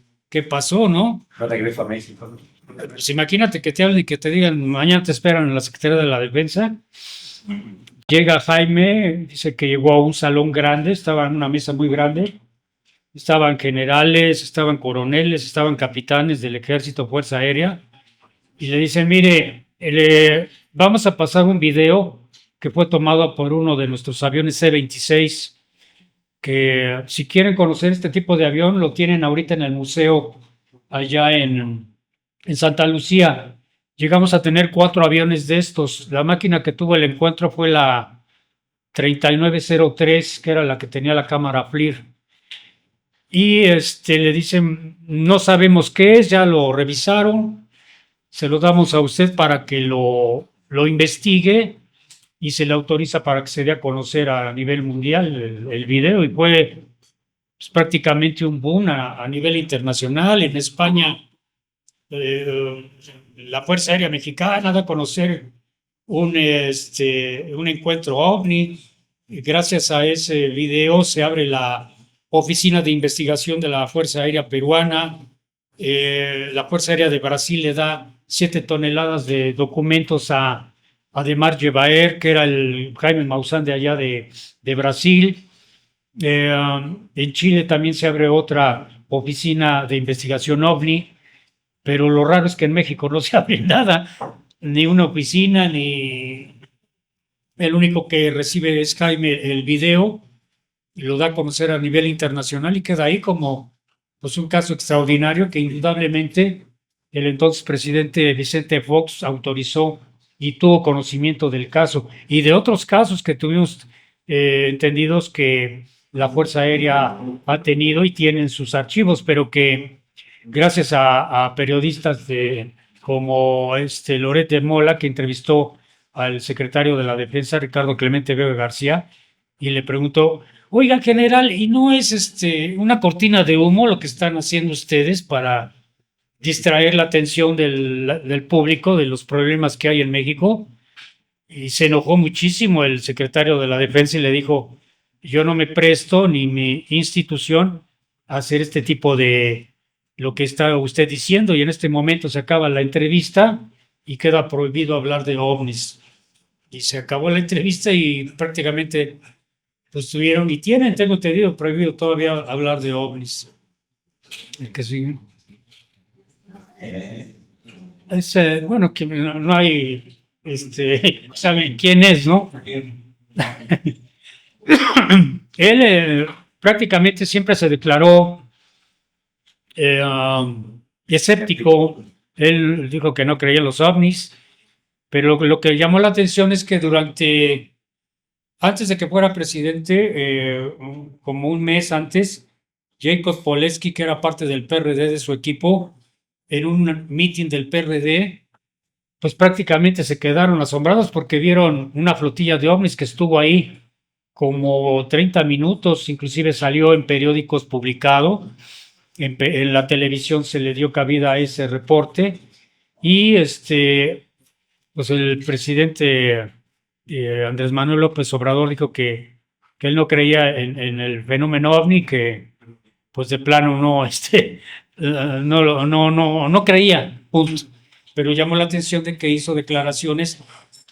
pasó, no? Regreso a México. Pues imagínate que te hablen y que te digan, mañana te esperan en la Secretaría de la Defensa. Llega Jaime, dice que llegó a un salón grande, estaba en una mesa muy grande, estaban generales, estaban coroneles, estaban capitanes del Ejército, Fuerza Aérea, y le dicen, mire, vamos a pasar un video que fue tomado por uno de nuestros aviones C-26, que si quieren conocer este tipo de avión, lo tienen ahorita en el museo allá en Santa Lucía. Llegamos a tener 4 aviones de estos. La máquina que tuvo el encuentro fue la 3903, que era la que tenía la cámara FLIR. Y le dicen, no sabemos qué es, ya lo revisaron, se lo damos a usted para que lo investigue y se le autoriza para que se dé a conocer a nivel mundial el video, y fue pues, prácticamente un boom a nivel internacional. En España, la Fuerza Aérea Mexicana da a conocer un encuentro ovni. Gracias a ese video se abre la Oficina de Investigación de la Fuerza Aérea Peruana. La Fuerza Aérea de Brasil le da 7 toneladas de documentos a Ademar Jebaer, que era el Jaime Maussan de allá de Brasil. En Chile también se abre otra oficina de investigación OVNI, pero lo raro es que en México no se abre nada, ni una oficina, ni... El único que recibe es Jaime el video, y lo da a conocer a nivel internacional y queda ahí como pues, un caso extraordinario que indudablemente el entonces presidente Vicente Fox autorizó y tuvo conocimiento del caso y de otros casos que tuvimos entendidos que la Fuerza Aérea ha tenido y tiene en sus archivos, pero que gracias a periodistas como Loret de Mola, que entrevistó al secretario de la Defensa, Ricardo Clemente Vega García, y le preguntó, oiga, general, ¿y no es una cortina de humo lo que están haciendo ustedes para distraer la atención del público de los problemas que hay en México? Y se enojó muchísimo el secretario de la Defensa y le dijo, yo no me presto ni mi institución a hacer este tipo de lo que está usted diciendo, y en este momento se acaba la entrevista y queda prohibido hablar de ovnis. Y se acabó la entrevista y prácticamente pues tuvieron y tienen, tengo entendido, prohibido todavía hablar de ovnis. El que sigue. Bueno, que no hay, saben quién es, ¿no? Él prácticamente siempre se declaró escéptico. Él dijo que no creía en los ovnis, pero lo que llamó la atención es que antes de que fuera presidente, como un mes antes, Jacob Poleski, que era parte del PRD de su equipo, en un meeting del PRD, pues prácticamente se quedaron asombrados porque vieron una flotilla de ovnis que estuvo ahí como 30 minutos, inclusive salió en periódicos publicado, en la televisión se le dio cabida a ese reporte y pues el presidente Andrés Manuel López Obrador dijo que él no creía en el fenómeno ovni, que pues de plano no, no creía, punto. Pero llamó la atención de que hizo declaraciones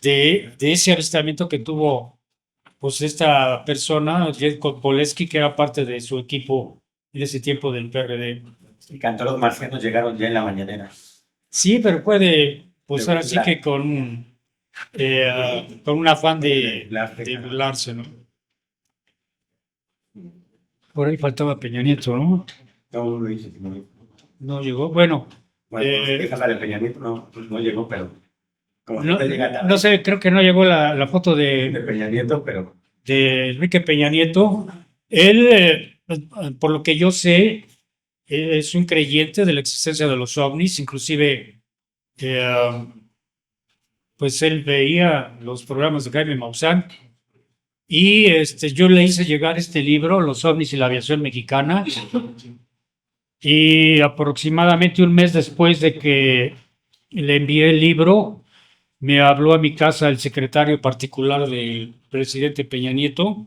de ese avistamiento que tuvo pues esta persona, Jacob Poleski, que era parte de su equipo en ese tiempo del PRD. Y cantó Los marcianos llegaron ya en la mañanera. Sí, pero puede, pues De ahora sí burlar. que con un afán burlarse. de burlarse, ¿no? Por ahí faltaba Peña Nieto, ¿no? No, lo dice, no. No llegó. Bueno, Bueno, Eh, déjala de Peña Nieto, no, pues no llegó, pero como no, siempre llega tarde no sé, creo que no llegó la foto de Peña Nieto, pero de Enrique Peña Nieto. Él, por lo que yo sé, es un creyente de la existencia de los ovnis, inclusive pues él veía los programas de Jaime Maussan y yo le hice llegar este libro, Los ovnis y la aviación mexicana, y aproximadamente un mes después de que le envié el libro, me habló a mi casa el secretario particular del presidente Peña Nieto.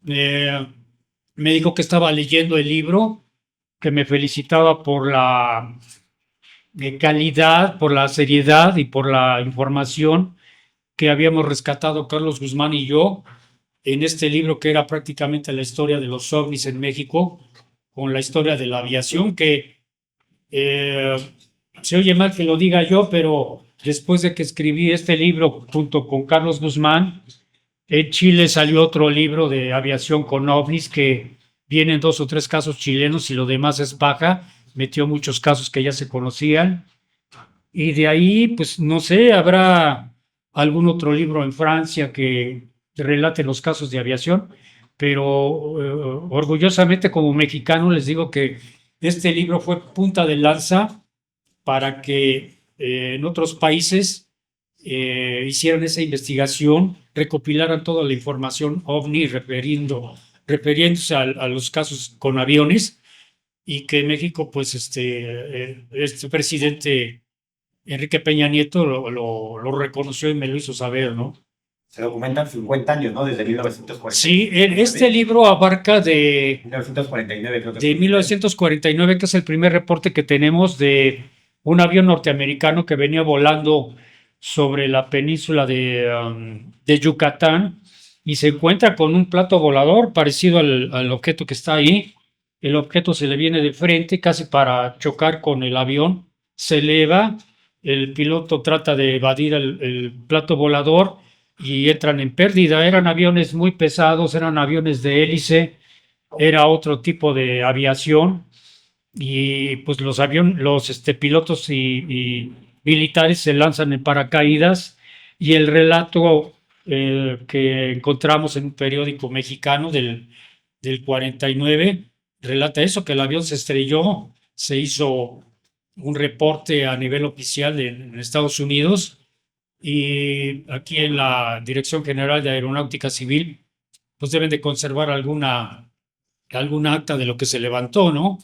Me dijo que estaba leyendo el libro, que me felicitaba por la calidad, por la seriedad y por la información que habíamos rescatado Carlos Guzmán y yo en este libro que era prácticamente la historia de los ovnis en México, con la historia de la aviación, que eh, se oye mal que lo diga yo, pero después de que escribí este libro junto con Carlos Guzmán, en Chile salió otro libro de aviación con ovnis que vienen 2 o 3 casos chilenos y lo demás es baja, metió muchos casos que ya se conocían. Y de ahí, pues no sé, habrá algún otro libro en Francia que relate los casos de aviación, pero orgullosamente como mexicano les digo que este libro fue punta de lanza para que en otros países hicieran esa investigación, recopilaran toda la información OVNI refiriéndose a los casos con aviones y que México, pues este presidente Enrique Peña Nieto lo reconoció y me lo hizo saber, ¿no? se documentan 50 años, ¿no? Desde 1949. Sí, este libro abarca de 1949, creo que de 1949, que es el primer reporte que tenemos de un avión norteamericano que venía volando sobre la península de Yucatán y se encuentra con un plato volador parecido al objeto que está ahí. El objeto se le viene de frente casi para chocar con el avión, se eleva, el piloto trata de evadir el plato volador y entran en pérdida. Eran aviones muy pesados, eran aviones de hélice, era otro tipo de aviación y pues los pilotos y militares se lanzan en paracaídas y el relato que encontramos en un periódico mexicano del 49 relata eso, que el avión se estrelló, se hizo un reporte a nivel oficial en Estados Unidos y aquí en la Dirección General de Aeronáutica Civil pues deben de conservar algún acta de lo que se levantó, ¿no?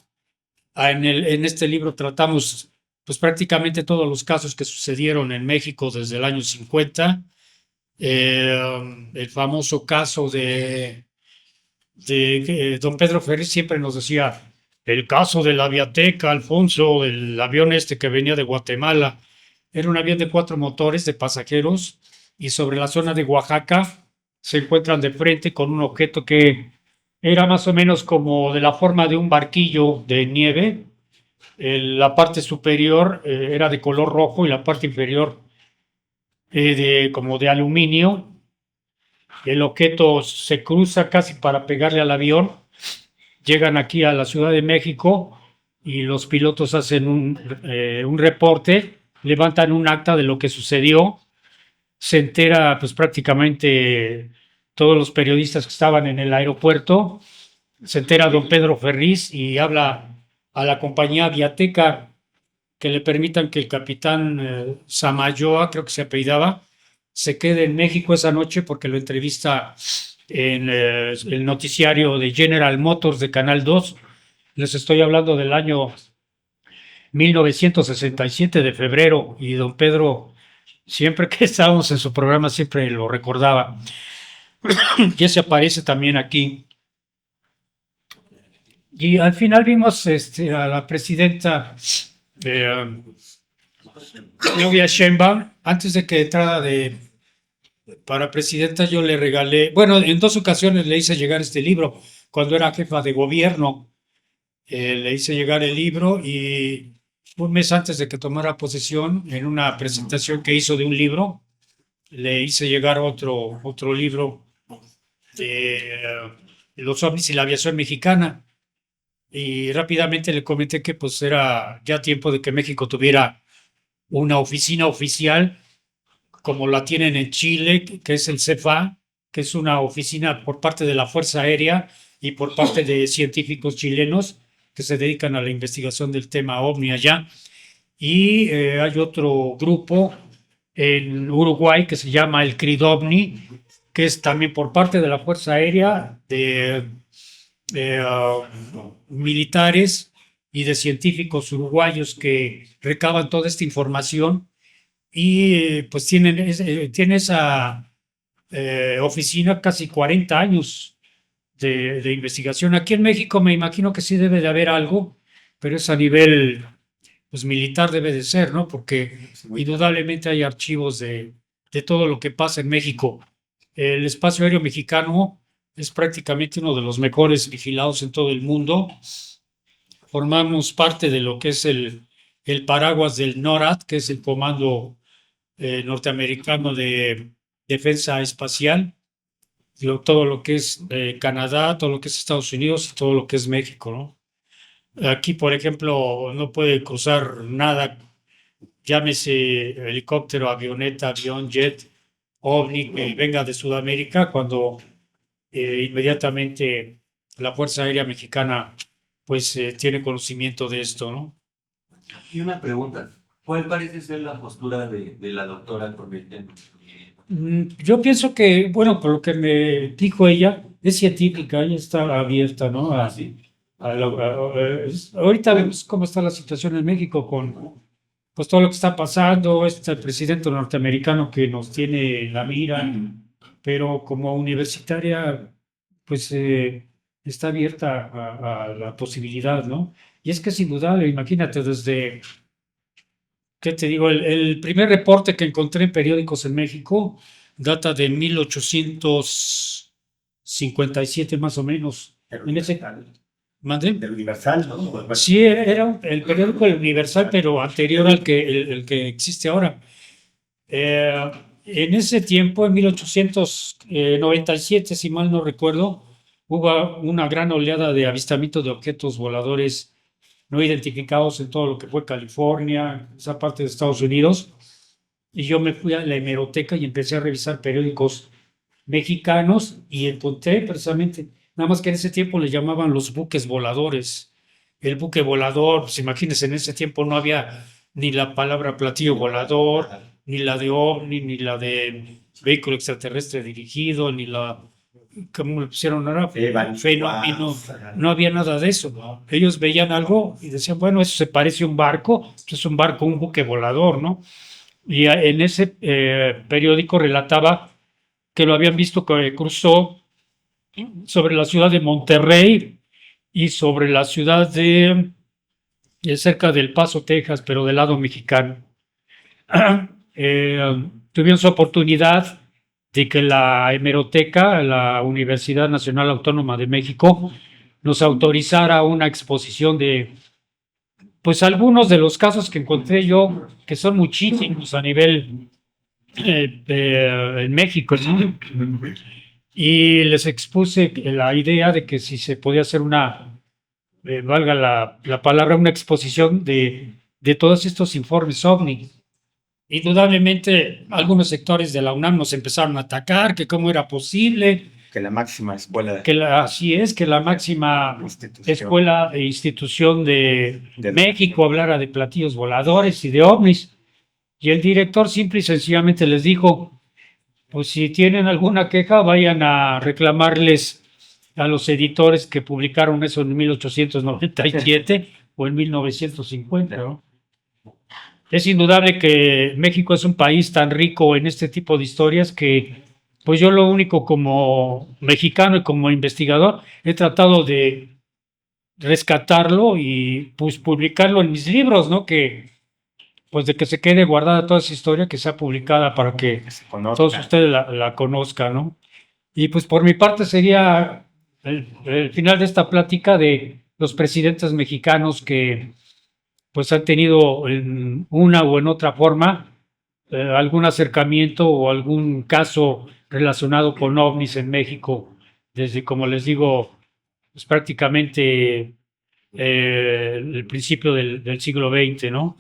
En este libro tratamos pues prácticamente todos los casos que sucedieron en México desde el año 50. El famoso caso de don Pedro Ferriz siempre nos decía, el caso de la Aviateca, Alfonso, el avión que venía de Guatemala, era un avión de 4 motores de pasajeros y sobre la zona de Oaxaca se encuentran de frente con un objeto que era más o menos como de la forma de un barquillo de nieve. La parte superior era de color rojo y la parte inferior como de aluminio. el objeto se cruza casi para pegarle al avión. Llegan aquí a la Ciudad de México y los pilotos hacen un reporte, levantan un acta de lo que sucedió. Se entera pues prácticamente todos los periodistas que estaban en el aeropuerto. Se entera don Pedro Ferriz y habla a la compañía Aviateca que le permitan que el capitán Samayoa, creo que se apellidaba, se quede en México esa noche porque lo entrevista en el noticiario de General Motors de Canal 2. Les estoy hablando del año 1967 de febrero, y don Pedro, siempre que estábamos en su programa, siempre lo recordaba. Ya se aparece también aquí. Y al final vimos a la presidenta Claudia Sheinbaum. Antes de que entrara para presidenta, yo le regalé, bueno, en 2 ocasiones le hice llegar este libro. Cuando era jefa de gobierno, le hice llegar el libro, y un mes antes de que tomara posesión, en una presentación que hizo de un libro, le hice llegar otro libro de los ovnis y la aviación mexicana. Y rápidamente le comenté que pues era ya tiempo de que México tuviera una oficina oficial como la tienen en Chile, que es el CEFA, que es una oficina por parte de la Fuerza Aérea y por parte de científicos chilenos que se dedican a la investigación del tema OVNI allá. Y hay otro grupo en Uruguay que se llama el CRIDOVNI, que es también por parte de la Fuerza Aérea, de militares y de científicos uruguayos que recaban toda esta información, y pues tiene esa oficina casi 40 años de investigación. Aquí en México me imagino que sí debe de haber algo, pero es a nivel pues militar, debe de ser, ¿no? Porque indudablemente hay archivos de todo lo que pasa en México. El espacio aéreo mexicano es prácticamente uno de los mejores vigilados en todo el mundo. Formamos parte de lo que es el paraguas del NORAD, que es el Comando Norteamericano de Defensa Espacial, todo lo que es Canadá, todo lo que es Estados Unidos y todo lo que es México, ¿no? Aquí, por ejemplo, no puede cruzar nada, llámese helicóptero, avioneta, avión, jet, ovni, que venga de Sudamérica, cuando inmediatamente la Fuerza Aérea Mexicana pues tiene conocimiento de esto, ¿no? Y una pregunta, ¿cuál parece ser la postura de la doctora con el tema? Yo pienso que, bueno, por lo que me dijo ella, es científica, ella está abierta, ¿no? Sí. Ahorita vemos cómo está la situación en México con pues todo lo que está pasando, este presidente norteamericano que nos tiene en la mira, pero como universitaria, pues está abierta a la posibilidad, ¿no? Y es que es indudable, imagínate, desde, ¿qué te digo? El primer reporte que encontré en periódicos en México data de 1857 más o menos. En ese, ¿mande? Del Universal, ¿no? Sí, era el periódico El Universal, pero anterior al que, el que existe ahora. En ese tiempo, en 1897, si mal no recuerdo, hubo una gran oleada de avistamientos de objetos voladores no identificados en todo lo que fue California, esa parte de Estados Unidos. Y yo me fui a la hemeroteca y empecé a revisar periódicos mexicanos y encontré precisamente, nada más que en ese tiempo le llamaban los buques voladores. El buque volador, pues imagínense, en ese tiempo no había ni la palabra platillo volador, ni la de ovni, ni la de vehículo extraterrestre dirigido, ni la, ¿cómo le pusieron ahora? Fenómeno. No había nada de eso, ¿no? Ellos veían algo y decían, bueno, eso se parece a un barco, es un barco, un buque volador, ¿no? Y en ese periódico relataba que lo habían visto que cruzó sobre la ciudad de Monterrey y sobre la ciudad de cerca del Paso, Texas, pero del lado mexicano. Tuvieron su oportunidad de que la hemeroteca, la Universidad Nacional Autónoma de México, nos autorizara una exposición de, pues, algunos de los casos que encontré yo, que son muchísimos a nivel en México, ¿no? y les expuse la idea de que si se podía hacer valga la palabra, una exposición de todos estos informes OVNI. Indudablemente, algunos sectores de la UNAM nos empezaron a atacar, que cómo era posible, Que la máxima escuela así es, que la máxima institución escuela e institución de de- México hablara de platillos voladores y de ovnis. Y el director simple y sencillamente les dijo, pues si tienen alguna queja, vayan a reclamarles a los editores que publicaron eso en 1897 o en 1950, ¿no? Es indudable que México es un país tan rico en este tipo de historias que, pues yo lo único como mexicano y como investigador, he tratado de rescatarlo y pues publicarlo en mis libros, ¿no? Que, pues de que se quede guardada toda esa historia, que sea publicada para que que se conozca. todos ustedes la conozcan, ¿no? Y pues por mi parte sería el final de esta plática de los presidentes mexicanos que pues han tenido en una o en otra forma algún acercamiento o algún caso relacionado con ovnis en México, desde, como les digo, pues prácticamente el principio del siglo XX, ¿no?